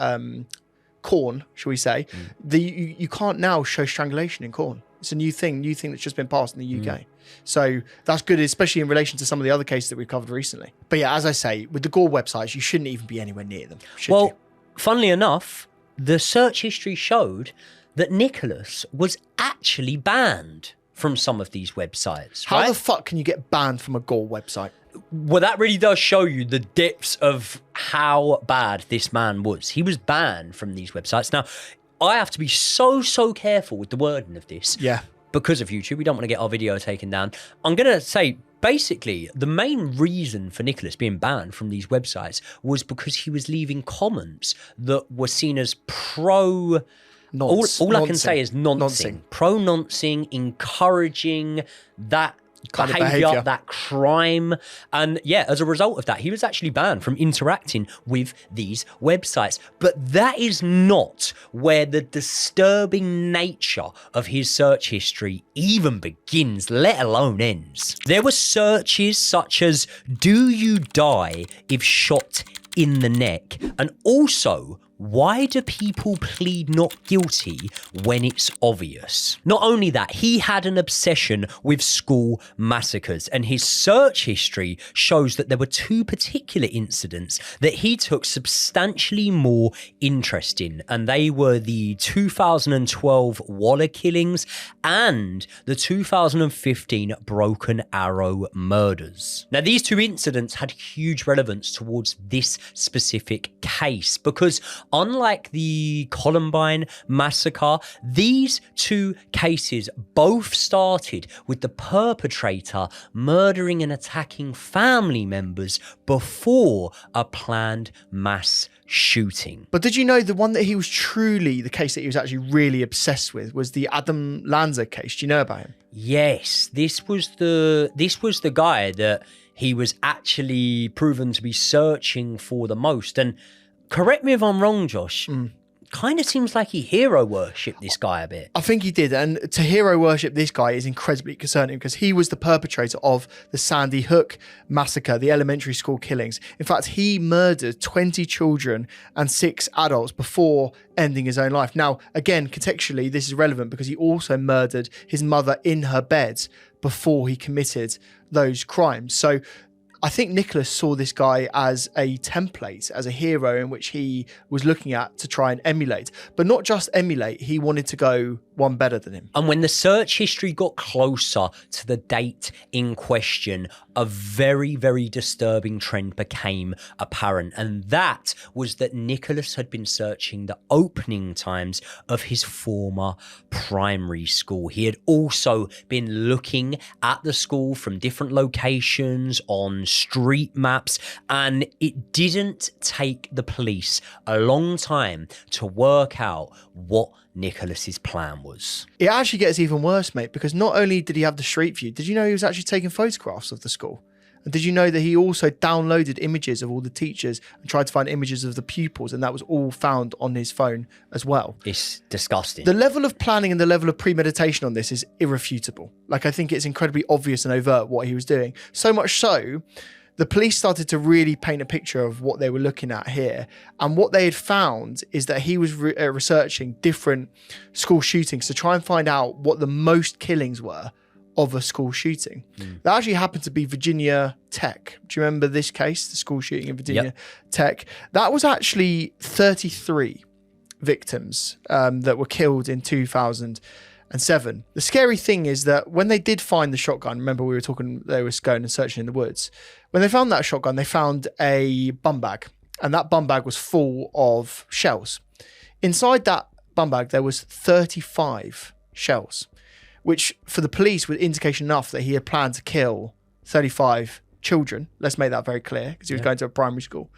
corn, shall we say. You can't now show strangulation in corn. It's a new thing that's just been passed in the UK. So that's good, especially in relation to some of the other cases that we've covered recently. But yeah, as I say, with the gore websites, you shouldn't even be anywhere near them, should you? Funnily enough, the search history showed that Nicholas was actually banned from some of these websites. How right? the fuck can you get banned from a gore website? Well, that really does show you the depths of how bad this man was. He was banned from these websites. Now, I have to be so careful with the wording of this. Yeah. Because of YouTube, we don't want to get our video taken down. I'm going to say, basically, the main reason for Nicholas being banned from these websites was because he was leaving comments that were seen as all I can say is noncing. Pro-noncing, encouraging that Kind of behavior, behaviour. that crime. And yeah, as a result of that, he was actually banned from interacting with these websites. But that is not where the disturbing nature of his search history even begins, let alone ends. There were searches such as, do you die if shot in the neck? And also, why do people plead not guilty when it's obvious? Not only that, he had an obsession with school massacres, and his search history shows that there were two particular incidents that he took substantially more interest in, and they were the 2012 Waller killings and the 2015 Broken Arrow murders. Now, these two incidents had huge relevance towards this specific case because, unlike the Columbine massacre, these two cases both started with the perpetrator murdering and attacking family members before a planned mass shooting. But did you know the one that he was truly, the case that he was actually really obsessed with, was the Adam Lanza case? Do you know about him? Yes, this was the guy that he was actually proven to be searching for the most. And correct me if I'm wrong, Josh. Kind of seems like he hero worshipped this guy a bit. I think he did. And to hero worship this guy is incredibly concerning because he was the perpetrator of the Sandy Hook massacre, the elementary school killings. In fact, he murdered 20 children and 6 adults before ending his own life. Now, again, contextually, this is relevant because he also murdered his mother in her bed before he committed those crimes. So I think Nicholas saw this guy as a template, as a hero in which he was looking at to try and emulate. But not just emulate, he wanted to go one better than him. And when the search history got closer to the date in question, a very, very disturbing trend became apparent. And that was that Nicholas had been searching the opening times of his former primary school. He had also been looking at the school from different locations on street maps, and it didn't take the police a long time to work out what Nicholas's plan was. It actually gets even worse, mate, because not only did he have the street view, did you know he was actually taking photographs of the school? And did you know that he also downloaded images of all the teachers and tried to find images of the pupils, and that was all found on his phone as well? It's disgusting. The level of planning and the level of premeditation on this is irrefutable. Like, I think it's incredibly obvious and overt what he was doing. So much so, the police started to really paint a picture of what they were looking at here. And what they had found is that he was researching different school shootings to try and find out what the most killings were of a school shooting. That actually happened to be Virginia Tech. Do you remember this case, the school shooting in Virginia Tech? That was actually 33 victims that were killed in 2007. The scary thing is that when they did find the shotgun, remember we were talking, they were going and searching in the woods. When they found that shotgun, they found a bum bag, and that bum bag was full of shells. Inside that bum bag, there was 35 shells, which for the police was indication enough that he had planned to kill 35 children. Let's make that very clear, because he was going to a primary school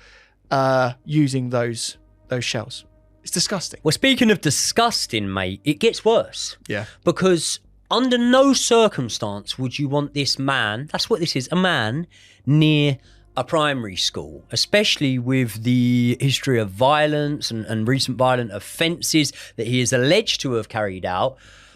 using those shells. It's disgusting. Well, speaking of disgusting, mate, it gets worse. Yeah. Because under no circumstance would you want this man, that's what this is, a man near a primary school, especially with the history of violence and recent violent offences that he is alleged to have carried out.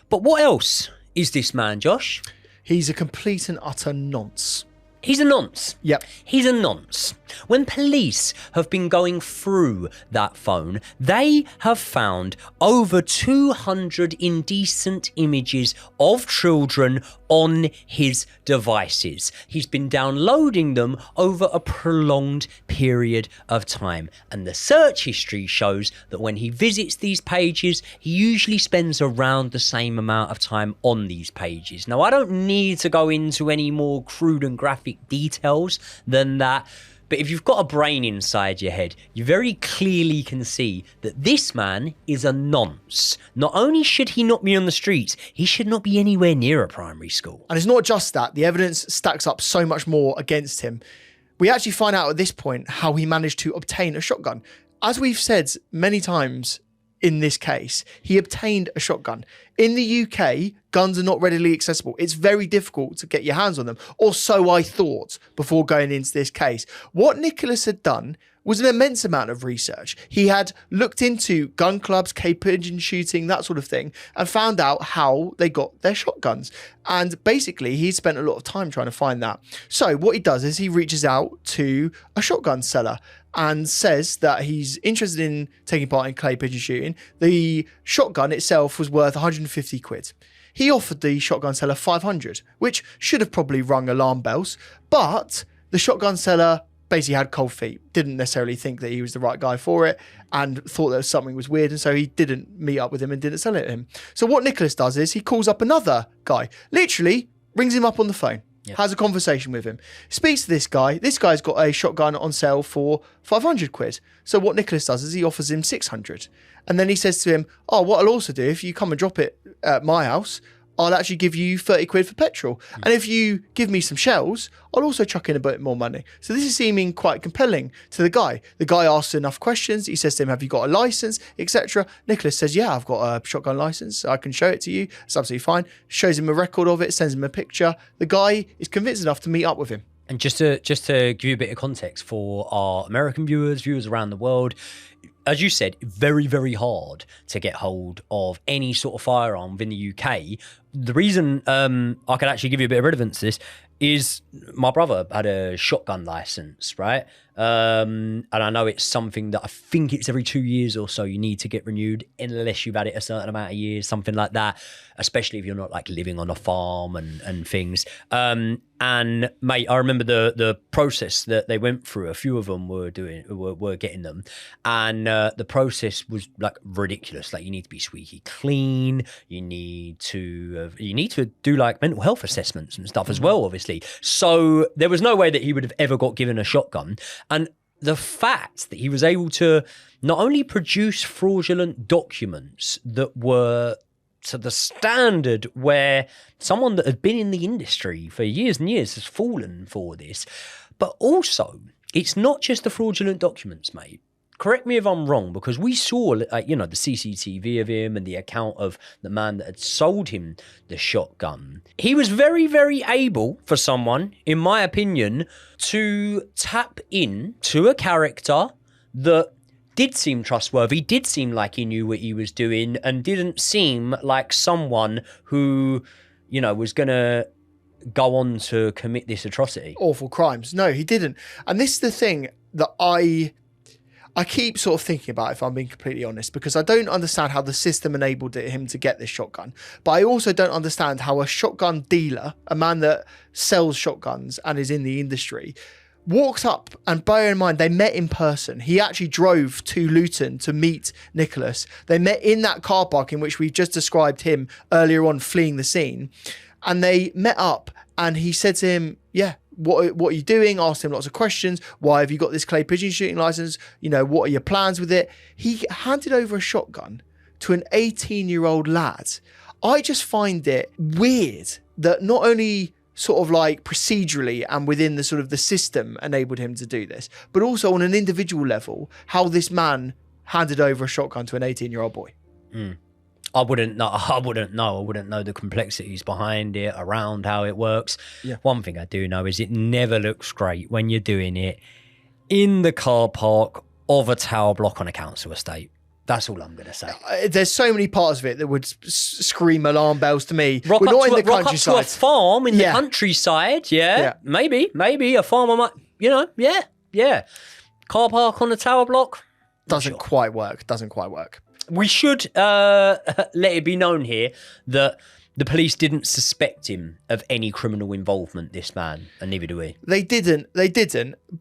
But what else is this man, Josh? He's a complete and utter nonce. He's a nonce. Yep. He's a nonce. When police have been going through that phone, they have found over 200 indecent images of children on his devices. He's been downloading them over a prolonged period of time. And the search history shows that when he visits these pages, he usually spends around the same amount of time on these pages. Now, I don't need to go into any more crude and graphic details than that. But if you've got a brain inside your head, you very clearly can see that this man is a nonce. Not only should he not be on the streets, he should not be anywhere near a primary school. And it's not just that. The evidence stacks up so much more against him. We actually find out at this point how he managed to obtain a shotgun. As we've said many times in this case, he obtained a shotgun. In the UK, guns are not readily accessible. It's very difficult to get your hands on them, or so I thought before going into this case. What Nicholas had done was an immense amount of research. He had looked into gun clubs, pigeon shooting, that sort of thing, and found out how they got their shotguns. And basically, he spent a lot of time trying to find that. So what he does is he reaches out to a shotgun seller and says that he's interested in taking part in clay pigeon shooting. The shotgun itself was worth 150 quid. He offered the shotgun seller 500, which should have probably rung alarm bells, but the shotgun seller basically had cold feet, didn't necessarily think that he was the right guy for it, and thought that something was weird, and so he didn't meet up with him and didn't sell it to him. So what Nicholas does is he calls up another guy, literally rings him up on the phone. Yep. Has a conversation with him, speaks to this guy. This guy's got a shotgun on sale for 500 quid. So what Nicholas does is he offers him 600. And then he says to him, oh, what I'll also do, if you come and drop it at my house, I'll actually give you 30 quid for petrol. And if you give me some shells, I'll also chuck in a bit more money. So this is seeming quite compelling to the guy. The guy asks enough questions. He says to him, have you got a license, etc. Nicholas says, yeah, I've got a shotgun license. I can show it to you. It's absolutely fine. Shows him a record of it, sends him a picture. The guy is convinced enough to meet up with him. And just to give you a bit of context for our American viewers around the world, as you said, very, very hard to get hold of any sort of firearm within the UK. The reason I can actually give you a bit of relevance to this is my brother had a shotgun license, right? And I know it's something that I think it's every 2 years or so you need to get renewed, unless you've had it a certain amount of years, something like that, especially if you're not like living on a farm and things. And mate, I remember the process that they went through. A few of them were getting them, and the process was like ridiculous. Like you need to be squeaky clean. You need to do like mental health assessments and stuff as well, obviously. So there was no way that he would have ever got given a shotgun. And the fact that he was able to not only produce fraudulent documents that were to the standard where someone that had been in the industry for years and years has fallen for this, but also it's not just the fraudulent documents, mate. Correct me if I'm wrong, because we saw, the CCTV of him and the account of the man that had sold him the shotgun. He was very, very able for someone, in my opinion, to tap in to a character that did seem trustworthy, did seem like he knew what he was doing, and didn't seem like someone who, was going to go on to commit this atrocity. Awful crimes. No, he didn't. And this is the thing that I keep sort of thinking about, if I'm being completely honest, because I don't understand how the system enabled him to get this shotgun. But I also don't understand how a shotgun dealer, a man that sells shotguns and is in the industry, walked up, and bear in mind, they met in person. He actually drove to Luton to meet Nicholas. They met in that car park in which we just described him earlier on fleeing the scene. And they met up, and he said to him, yeah, what are you doing? Asked him lots of questions. Why have you got this clay pigeon shooting license? You know, what are your plans with it? He handed over a shotgun to an 18-year-old lad. I just find it weird that not only sort of like procedurally and within the sort of the system enabled him to do this, but also on an individual level, how this man handed over a shotgun to an 18-year-old boy. I wouldn't know. I wouldn't know the complexities behind it, around how it works. Yeah. One thing I do know is it never looks great when you're doing it in the car park of a tower block on a council estate. That's all I'm going to say. There's so many parts of it that would scream alarm bells to me. Rock We're up not in to the rock up countryside. to a farm in the Yeah. countryside. Yeah. Maybe a farmer might, yeah. Car park on the tower block. Doesn't quite work. We should let it be known here that the police didn't suspect him of any criminal involvement, this man, and neither do we. They didn't.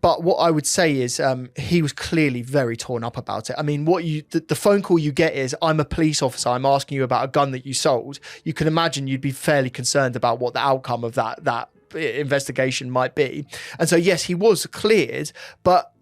But what I would say is he was clearly very torn up about it. I mean, the phone call you get is, I'm a police officer. I'm asking you about a gun that you sold. You can imagine you'd be fairly concerned about what the outcome of that investigation might be. And so, yes, he was cleared, but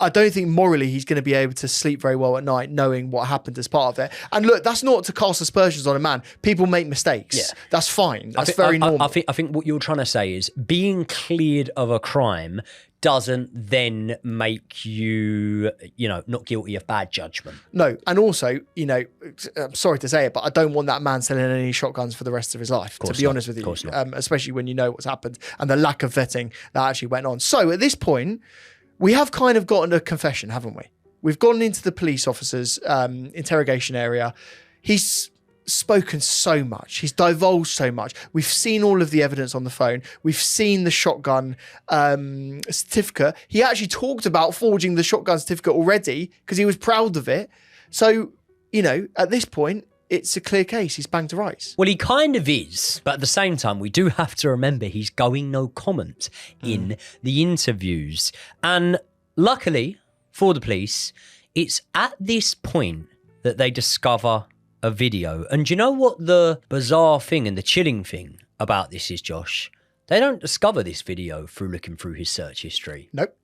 I don't think morally he's going to be able to sleep very well at night knowing what happened as part of it. And look, that's not to cast aspersions on a man. People make mistakes. Yeah. That's fine. That's very normal. I think what you're trying to say is being cleared of a crime doesn't then make you, not guilty of bad judgment. No. And also, I'm sorry to say it, but I don't want that man selling any shotguns for the rest of his life, to be honest with you. Especially when you know what's happened and the lack of vetting that actually went on. So at this point, we have kind of gotten a confession, haven't we? We've gone into the police officer's interrogation area. He's spoken so much. He's divulged so much. We've seen all of the evidence on the phone. We've seen the shotgun certificate. He actually talked about forging the shotgun certificate already because he was proud of it. So, at this point, it's a clear case. He's banged to rights. Well, he kind of is, but at the same time, we do have to remember he's going no comment in the interviews. And luckily for the police, it's at this point that they discover a video. And do you know what the bizarre thing and the chilling thing about this is, Josh? They don't discover this video through looking through his search history. Nope.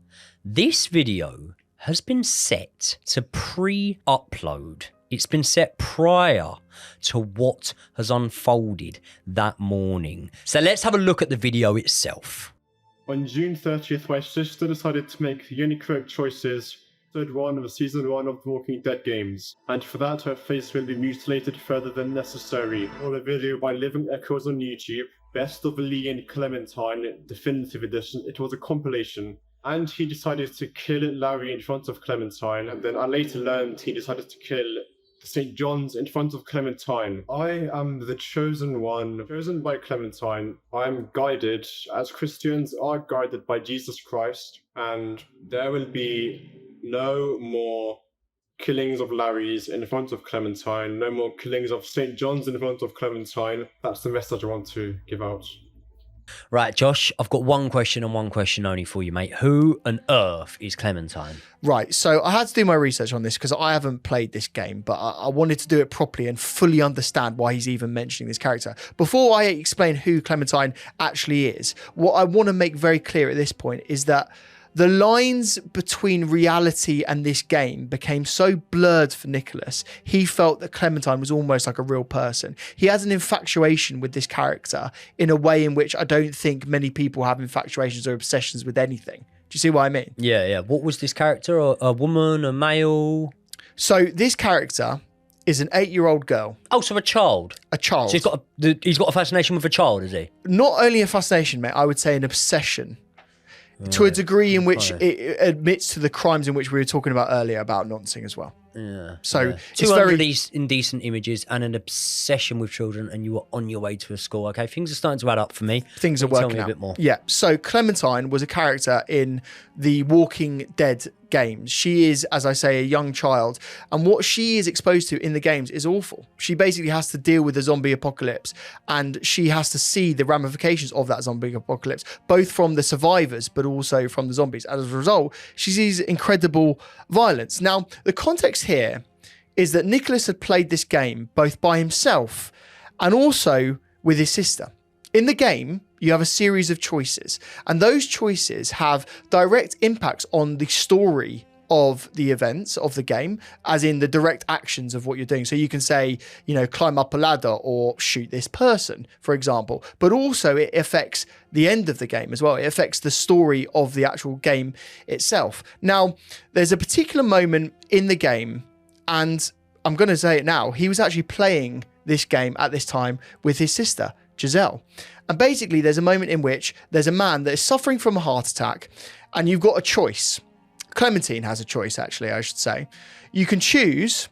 This video has been set to pre-upload. It's been set prior to what has unfolded that morning. So let's have a look at the video itself. On June 30th, my sister decided to make the only correct choices. Episode 1 of Season 1 of The Walking Dead games. And for that, her face will be mutilated further than necessary. Or a video by Living Echoes on YouTube. Best of Lee and Clementine, Definitive Edition. It was a compilation. And he decided to kill Larry in front of Clementine. And then I later learned he decided to kill St. John's in front of Clementine. I am the chosen one, chosen by Clementine. I am guided, as Christians are guided by Jesus Christ, and there will be no more killings of Larrys in front of Clementine, no more killings of St. John's in front of Clementine. That's the message I want to give out. Right, Josh, I've got one question and one question only for you, mate. Who on earth is Clementine? Right, so I had to do my research on this because I haven't played this game, but I wanted to do it properly and fully understand why he's even mentioning this character. Before I explain who Clementine actually is, what I want to make very clear at this point is that the lines between reality and this game became so blurred for Nicholas, he felt that Clementine was almost like a real person. He has an infatuation with this character in a way in which I don't think many people have infatuations or obsessions with anything. Do you see what I mean? Yeah. What was this character? A woman, a male? So this character is an 8-year-old girl. Oh, so a child. A child. So he's got a fascination with a child, is he? Not only a fascination, mate, I would say an obsession. To a degree in which it admits to the crimes in which we were talking about earlier about noncing as well. Yeah. So Two it's very indecent images and an obsession with children, and you were on your way to a school. Okay, things are starting to add up for me. Things are working tell me out. a bit more. Yeah. So Clementine was a character in the Walking Dead games. She is, as I say, a young child, and what she is exposed to in the games is awful. She basically has to deal with the zombie apocalypse, and she has to see the ramifications of that zombie apocalypse, both from the survivors but also from the zombies. As a result, she sees incredible violence. Now, the context here is that Nicholas had played this game both by himself and also with his sister. In the game, you have a series of choices, and those choices have direct impacts on the story of the events of the game, as in the direct actions of what you're doing. So you can say, you know, climb up a ladder or shoot this person, for example, but also it affects the end of the game as well. It affects the story of the actual game itself. Now, there's a particular moment in the game, and I'm going to say it now, he was actually playing this game at this time with his sister, Giselle. And basically there's a moment in which there's a man that is suffering from a heart attack, and you've got a choice. Clementine has a choice, actually, I should say. You can choose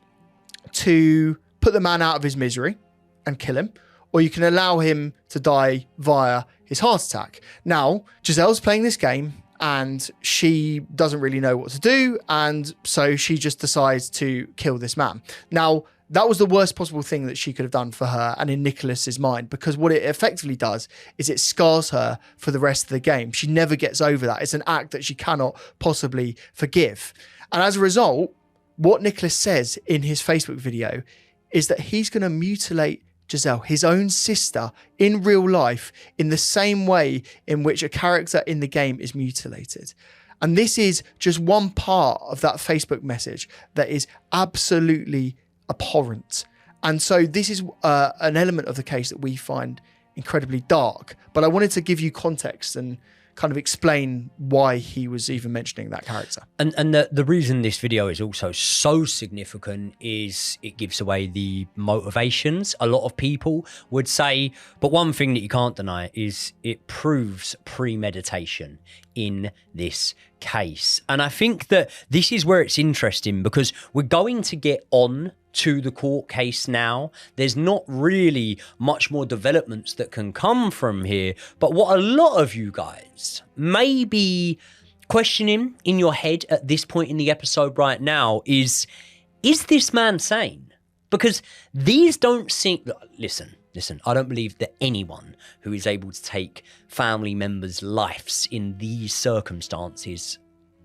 to put the man out of his misery and kill him, or you can allow him to die via his heart attack. Now, Giselle's playing this game and she doesn't really know what to do, and so she just decides to kill this man. Now, that was the worst possible thing that she could have done for her and in Nicholas's mind, because what it effectively does is it scars her for the rest of the game. She never gets over that. It's an act that she cannot possibly forgive. And as a result, what Nicholas says in his Facebook video is that he's going to mutilate Giselle, his own sister, in real life in the same way in which a character in the game is mutilated. And this is just one part of that Facebook message that is absolutely abhorrent. And so this is an element of the case that we find incredibly dark. But I wanted to give you context and kind of explain why he was even mentioning that character. And the reason this video is also so significant is it gives away the motivations. A lot of people would say, but one thing that you can't deny is it proves premeditation in this case. And I think that this is where it's interesting, because we're going to get on to the court case now. There's not really much more developments that can come from here, but what a lot of you guys may be questioning in your head at this point in the episode right now is this man sane? Because these don't seem... Listen, I don't believe that anyone who is able to take family members' lives in these circumstances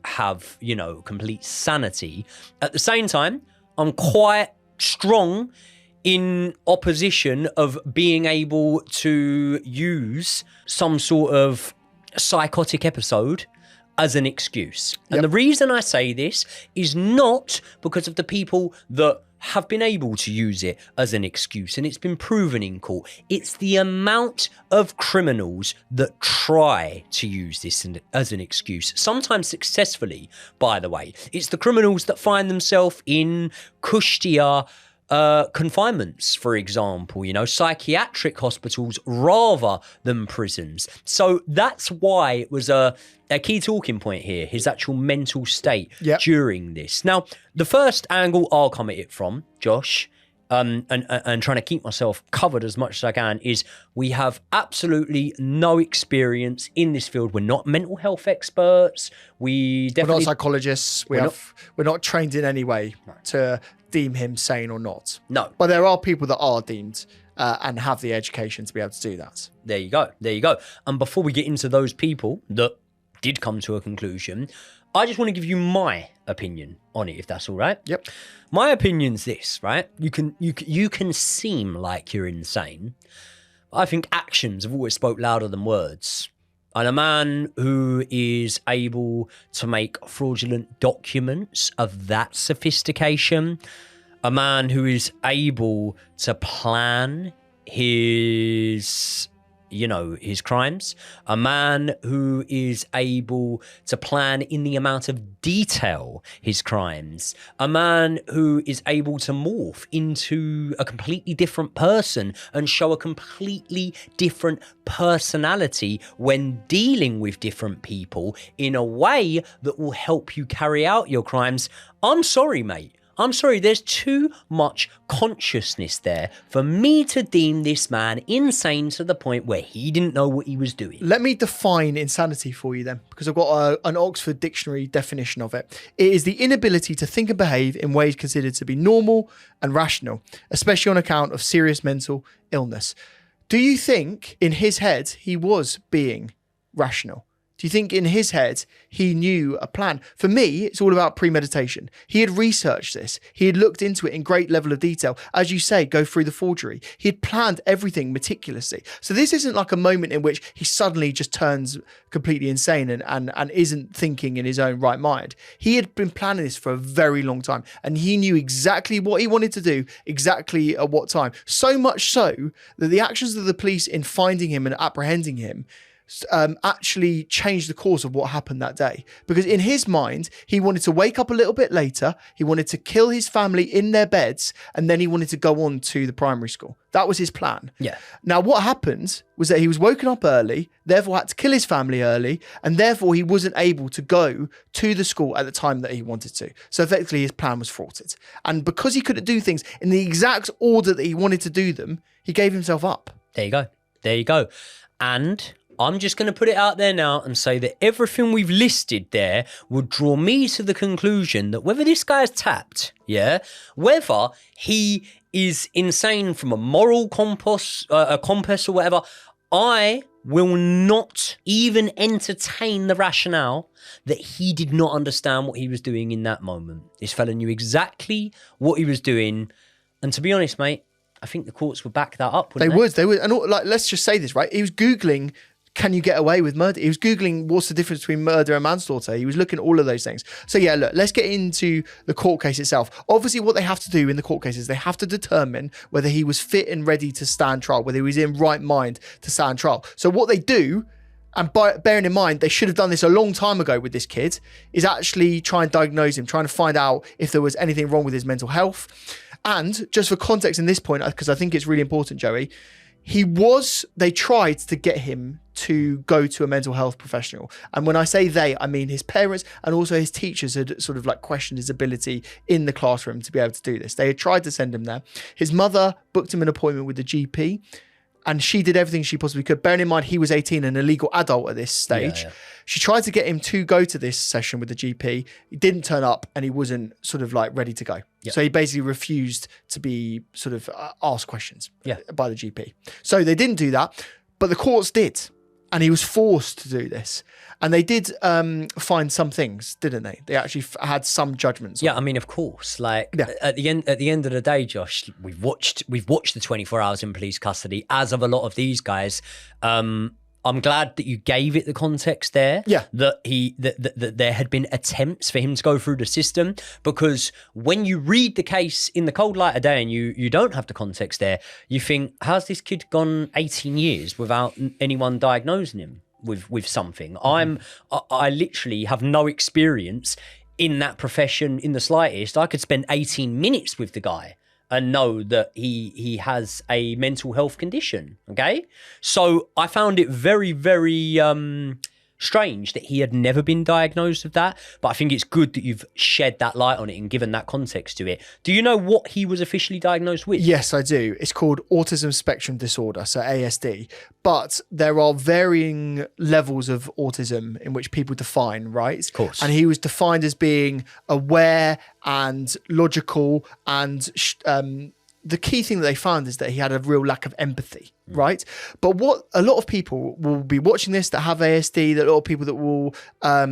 have, you know, complete sanity. At the same time, I'm quite strong in opposition of being able to use some sort of psychotic episode as an excuse. Yep. And the reason I say this is not because of the people that have been able to use it as an excuse, and it's been proven in court. It's the amount of criminals that try to use this as an excuse, sometimes successfully, by the way. It's the criminals that find themselves in cushier confinements, for example, you know, psychiatric hospitals rather than prisons. So that's why it was a key talking point here, his actual mental state during this. Now, the first angle I'll come at it from, Josh, and trying to keep myself covered as much as I can, is we have absolutely no experience in this field. We're not mental health experts. We're not psychologists. We're not trained in any way to deem him sane or not. No. But there are people that are deemed and have the education to be able to do that. There you go. And before we get into those people that did come to a conclusion, I just want to give you my opinion on it, if that's all right. Yep. My opinion's this, right? You can seem like you're insane. I think actions have always spoke louder than words. And a man who is able to make fraudulent documents of that sophistication, a man who is able to plan his crimes, a man who is able to plan in the amount of detail his crimes, a man who is able to morph into a completely different person and show a completely different personality when dealing with different people in a way that will help you carry out your crimes. I'm sorry, mate. I'm sorry, there's too much consciousness there for me to deem this man insane to the point where he didn't know what he was doing. Let me define insanity for you then, because I've got an Oxford Dictionary definition of it. It is the inability to think and behave in ways considered to be normal and rational, especially on account of serious mental illness. Do you think in his head he was being rational? Do you think in his head he knew a plan? For me, it's all about premeditation. He had researched this. He had looked into it in great level of detail. As you say, go through the forgery. He had planned everything meticulously. So this isn't like a moment in which he suddenly just turns completely insane and isn't thinking in his own right mind. He had been planning this for a very long time, and he knew exactly what he wanted to do, exactly at what time. So much so that the actions of the police in finding him and apprehending him actually changed the course of what happened that day. Because in his mind, he wanted to wake up a little bit later, he wanted to kill his family in their beds, and then he wanted to go on to the primary school. That was his plan. Yeah. Now, what happened was that he was woken up early, therefore had to kill his family early, and therefore he wasn't able to go to the school at the time that he wanted to. So effectively, his plan was thwarted. And because he couldn't do things in the exact order that he wanted to do them, he gave himself up. There you go. There you go. And I'm just going to put it out there now and say that everything we've listed there would draw me to the conclusion that whether this guy's tapped, whether he is insane from a moral compass or whatever, I will not even entertain the rationale that he did not understand what he was doing in that moment. This fella knew exactly what he was doing. And to be honest, mate, I think the courts would back that up, wouldn't they? They would. And let's just say this, right? He was Googling, can you get away with murder? He was Googling, what's the difference between murder and manslaughter? He was looking at all of those things. So yeah, look, let's get into the court case itself. Obviously, what they have to do in the court case is they have to determine whether he was fit and ready to stand trial, whether he was in right mind to stand trial. So what they do, and bearing in mind, they should have done this a long time ago with this kid, is actually try and diagnose him, trying to find out if there was anything wrong with his mental health. And just for context in this point, because I think it's really important, Joey, they tried to get him to go to a mental health professional. And when I say they, I mean his parents and also his teachers had sort of like questioned his ability in the classroom to be able to do this. They had tried to send him there. His mother booked him an appointment with the GP, and she did everything she possibly could. Bearing in mind, he was 18 and a legal adult at this stage. Yeah. She tried to get him to go to this session with the GP. He didn't turn up and he wasn't sort of like ready to go. Yep. So he basically refused to be sort of asked questions by the GP. So they didn't do that, but the courts did. And he was forced to do this. And they did find some things, didn't they? They actually had some judgments. Yeah, I mean, of course. Like at the end of the day, Josh, we've watched the 24 hours in police custody, as of a lot of these guys. I'm glad that you gave it the context there. Yeah. That there had been attempts for him to go through the system, because when you read the case in the cold light of day and you don't have the context there, you think, how's this kid gone 18 years without anyone diagnosing him with something? Mm-hmm. I literally have no experience in that profession in the slightest. I could spend 18 minutes with the guy and know that he has a mental health condition, okay? So I found it very, very strange that he had never been diagnosed with that, but I think it's good that you've shed that light on it and given that context to it. Do you know what he was officially diagnosed with? Yes, I do. It's called autism spectrum disorder, so ASD. But there are varying levels of autism in which people define, right? Of course. And he was defined as being aware and logical, and the key thing that they found is that he had a real lack of empathy, right? But what a lot of people will be watching this that have ASD, that a lot of people that will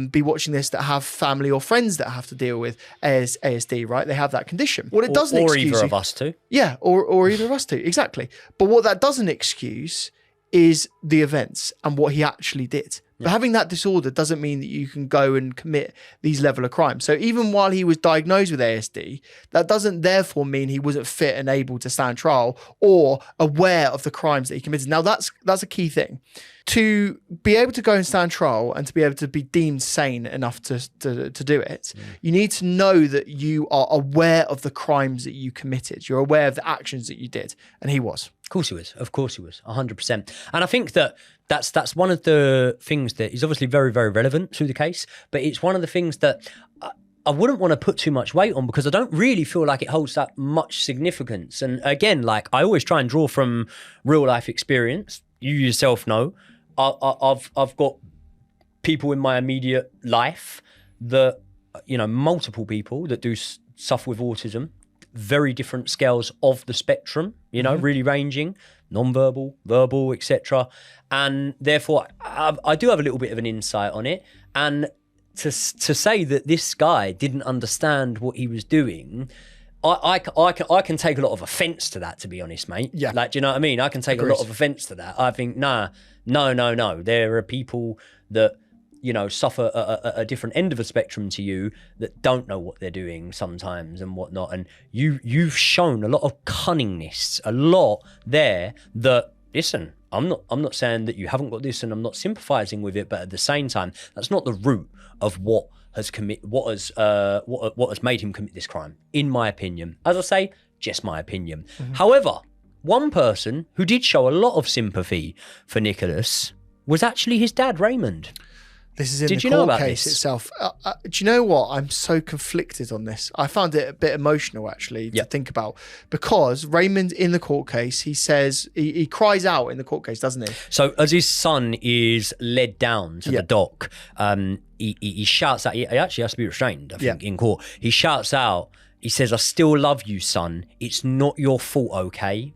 be watching this that have family or friends that have to deal with ASD, right? They have that condition. What it doesn't excuse, or either of us too. Yeah, or either of us too, exactly. But what that doesn't excuse is the events and what he actually did. But having that disorder doesn't mean that you can go and commit these level of crimes. So even while he was diagnosed with ASD, that doesn't therefore mean he wasn't fit and able to stand trial or aware of the crimes that he committed. Now that's a key thing. To be able to go and stand trial and to be able to be deemed sane enough to do it, you need to know that you are aware of the crimes that you committed. You're aware of the actions that you did. And he was. Of course he was. Of course he was. 100%. And I think that's one of the things that is obviously very, very relevant to the case, but it's one of the things that I wouldn't want to put too much weight on because I don't really feel like it holds that much significance. And again, like I always try and draw from real life experience. You yourself know, I've got people in my immediate life that, you know, multiple people that do suffer with autism, very different scales of the spectrum, you know, really ranging, non-verbal, verbal, etc. And therefore, I do have a little bit of an insight on it. And to say that this guy didn't understand what he was doing, I can take a lot of offence to that, to be honest, mate. Yeah. Like, do you know what I mean? I can take a lot of offence to that. I think, no. There are people that, you know, suffer a different end of the spectrum to you that don't know what they're doing sometimes and whatnot. And you've shown a lot of cunningness, a lot there that, listen, I'm not saying that you haven't got this and I'm not sympathising with it, but at the same time, that's not the root of what has made him commit this crime, in my opinion. As I say, just my opinion. However, one person who did show a lot of sympathy for Nicholas was actually his dad, Raymond. This is in Did the you know court about case this? itself. Do you know what? I'm so conflicted on this. I found it a bit emotional, actually, to think about. Because Raymond, in the court case, he says, he cries out in the court case, doesn't he? So as his son is led down to the dock, he shouts out, he actually has to be restrained, I think, in court. He shouts out, he says, "I still love you, son. It's not your fault, okay?"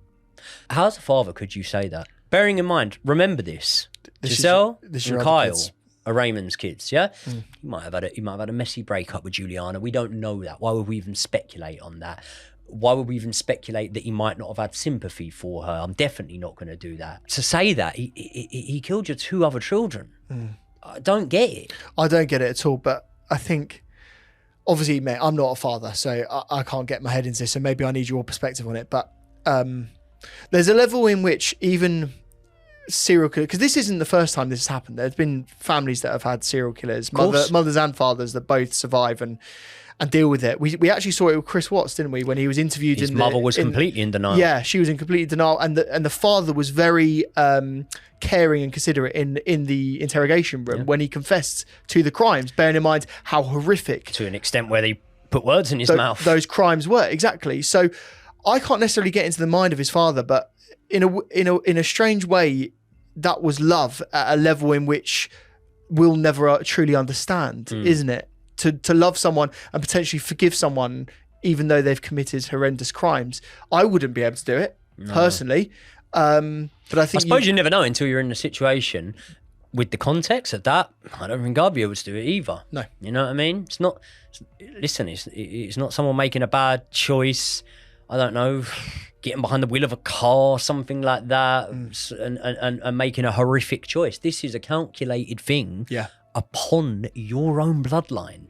How as a father could you say that? Bearing in mind, remember this Giselle this is and your other Kyle kids. are Raymond's kids, yeah? He might have had a messy breakup with Juliana. We don't know that. Why would we even speculate on that? Why would we even speculate that he might not have had sympathy for her? I'm definitely not going to do that. To say that, he killed your two other children. I don't get it. I don't get it at all, but I think, obviously, mate, I'm not a father, so I can't get my head into this, so maybe I need your perspective on it, but there's a level in which even serial killers, because this isn't the first time this has happened. There's been families that have had serial killers, mothers and fathers that both survive and deal with it. We actually saw it with Chris Watts, didn't we, when he was interviewed? His mother was completely in denial. Yeah, she was in complete denial, and the father was very caring and considerate in the interrogation room when he confessed to the crimes, bearing in mind how horrific, to an extent where they put words in his mouth, those crimes were. Exactly. So I can't necessarily get into the mind of his father, but in a strange way, that was love at a level in which we'll never truly understand, isn't it? To love someone and potentially forgive someone even though they've committed horrendous crimes. I wouldn't be able to do it personally, but I think I suppose you never know until you're in a situation with the context of that. I don't think I'd be able to do it either. No, you know what I mean? It's not. Listen, it's not someone making a bad choice. I don't know, getting behind the wheel of a car, something like that, and making a horrific choice. This is a calculated thing upon your own bloodline.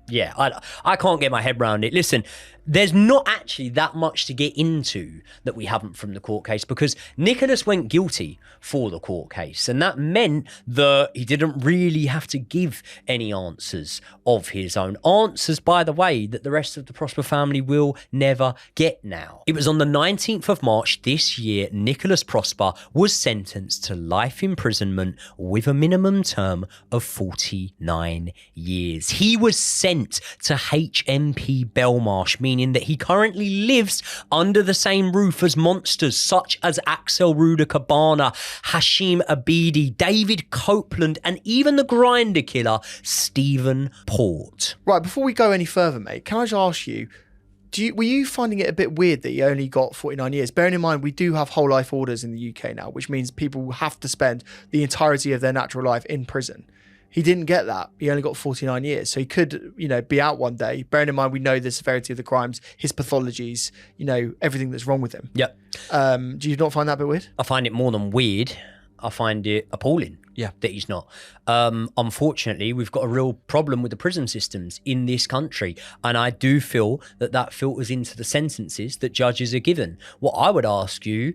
I can't get my head around it. Listen, there's not actually that much to get into that we haven't from the court case, because Nicholas went guilty for the court case, and that meant that he didn't really have to give any answers of his own. Answers, by the way, that the rest of the Prosper family will never get now. It was on the 19th of March this year, Nicholas Prosper was sentenced to life imprisonment with a minimum term of 49 years. He was sent to HMP Belmarsh, meaning that he currently lives under the same roof as monsters such as Axel Rudakabana, Hashim Abidi, David Copeland, and even the grinder killer, Stephen Port. Right, before we go any further, mate, can I just ask you, were you finding it a bit weird that he only got 49 years? Bearing in mind, we do have whole life orders in the UK now, which means people have to spend the entirety of their natural life in prison. He didn't get that. He only got 49 years. So he could, be out one day. Bearing in mind, we know the severity of the crimes, his pathologies, everything that's wrong with him. Yep. Do you not find that a bit weird? I find it more than weird. I find it appalling that he's not. Unfortunately, we've got a real problem with the prison systems in this country. And I do feel that filters into the sentences that judges are given. What I would ask you,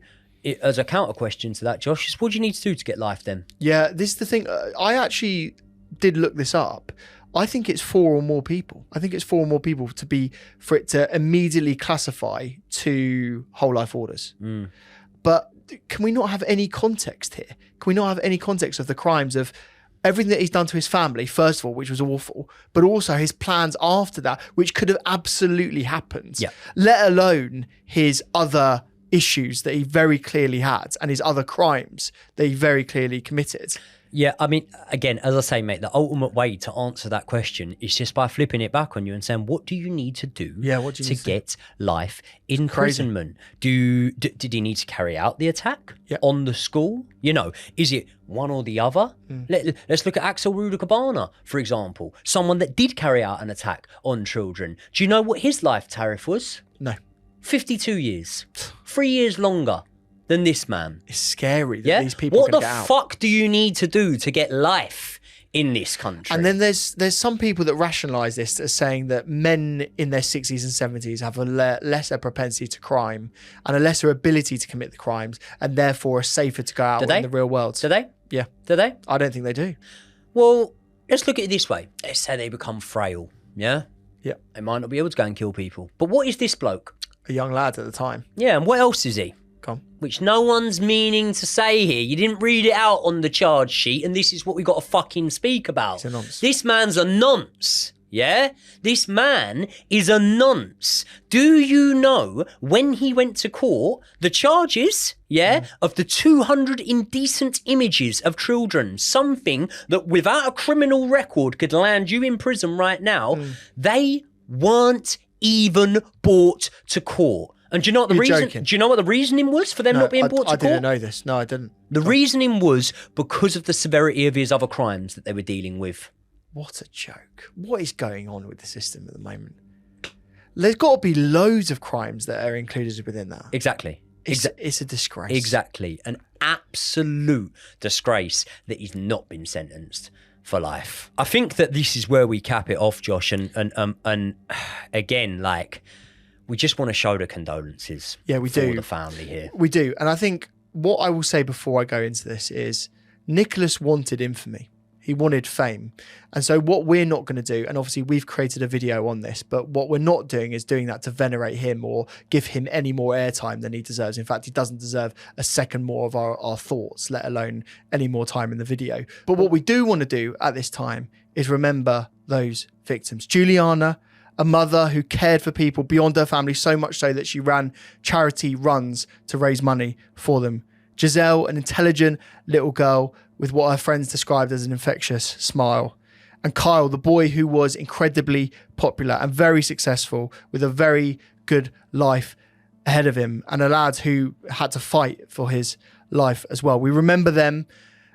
as a counter question to that, Josh, is what do you need to do to get life then? Yeah, this is the thing. I actually did look this up. I think it's 4 or more people. I think it's 4 or more people for it to immediately classify to whole life orders. But can we not have any context here? Can we not have any context of the crimes of everything that he's done to his family, first of all, which was awful, but also his plans after that, which could have absolutely happened, let alone his other issues that he very clearly had and his other crimes that he very clearly committed. Yeah, I mean, again, as I say, mate, the ultimate way to answer that question is just by flipping it back on you and saying, what do you need to do to get life imprisonment? Did he need to carry out the attack on the school? You know, is it one or the other? Let's look at Axel Ruder-Cabana, for example, someone that did carry out an attack on children. Do you know what his life tariff was? No. 52 years. 3 years longer than this man. It's scary that these people what can the get out. fuck do you need to do to get life in this country? And then there's some people that rationalise this as saying that men in their 60s and 70s have a lesser propensity to crime and a lesser ability to commit the crimes and therefore are safer to go out in the real world. Do they? Yeah. Do they? I don't think they do. Well, let's look at it this way. Let's say they become frail, yeah? Yeah. They might not be able to go and kill people. But what is this bloke? A young lad at the time. Yeah, and what else is he? Which no one's meaning to say here. You didn't read it out on the charge sheet, and this is what we got to fucking speak about. He's a nonce. This man's a nonce, yeah? This man is a nonce. Do you know when he went to court, the charges, of the 200 indecent images of children, something that without a criminal record could land you in prison right now, they weren't even brought to court. And do you know what the reason? Joking. Do you know what the reasoning was for them not being brought to court? I didn't know this. No, I didn't. The reasoning was because of the severity of his other crimes that they were dealing with. What a joke. What is going on with the system at the moment? There's got to be loads of crimes that are included within that. Exactly. It's a disgrace. Exactly. An absolute disgrace that he's not been sentenced for life. I think that this is where we cap it off, Josh. And again, like, we just want to show the condolences. Yeah, we for do. the family here. We do. And I think what I will say before I go into this is Nicholas wanted infamy. He wanted fame. And so what we're not going to do, and obviously we've created a video on this, but what we're not doing is doing that to venerate him or give him any more airtime than he deserves. In fact, he doesn't deserve a second more of our thoughts, let alone any more time in the video. But what we do want to do at this time is remember those victims. Juliana, a mother who cared for people beyond her family, so much so that she ran charity runs to raise money for them. Giselle, an intelligent little girl with what her friends described as an infectious smile. And Kyle, the boy who was incredibly popular and very successful with a very good life ahead of him, and a lad who had to fight for his life as well. We remember them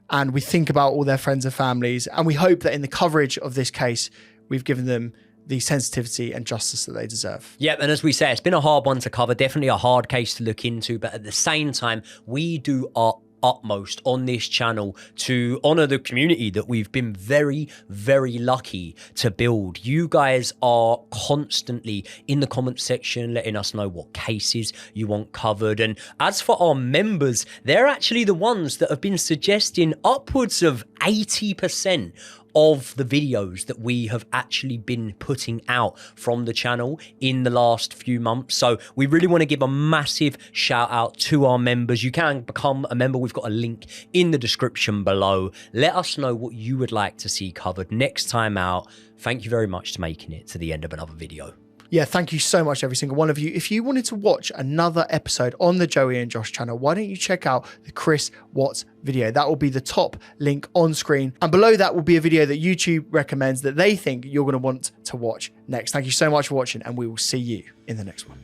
and we think about all their friends and families, and we hope that in the coverage of this case, we've given them the sensitivity and justice that they deserve. Yeah, and as we say, it's been a hard one to cover, definitely a hard case to look into, but at the same time, we do our utmost on this channel to honor the community that we've been very, very lucky to build. You guys are constantly in the comment section letting us know what cases you want covered. And as for our members, they're actually the ones that have been suggesting upwards of 80% of the videos that we have actually been putting out from the channel in the last few months. So we really want to give a massive shout out to our members. You can become a member. We've got a link in the description below. Let us know what you would like to see covered next time out. Thank you very much for making it to the end of another video. Yeah, thank you so much, every single one of you. If you wanted to watch another episode on the Joey and Josh channel, why don't you check out the Chris Watts video? That will be the top link on screen. And below that will be a video that YouTube recommends that they think you're going to want to watch next. Thank you so much for watching, and we will see you in the next one.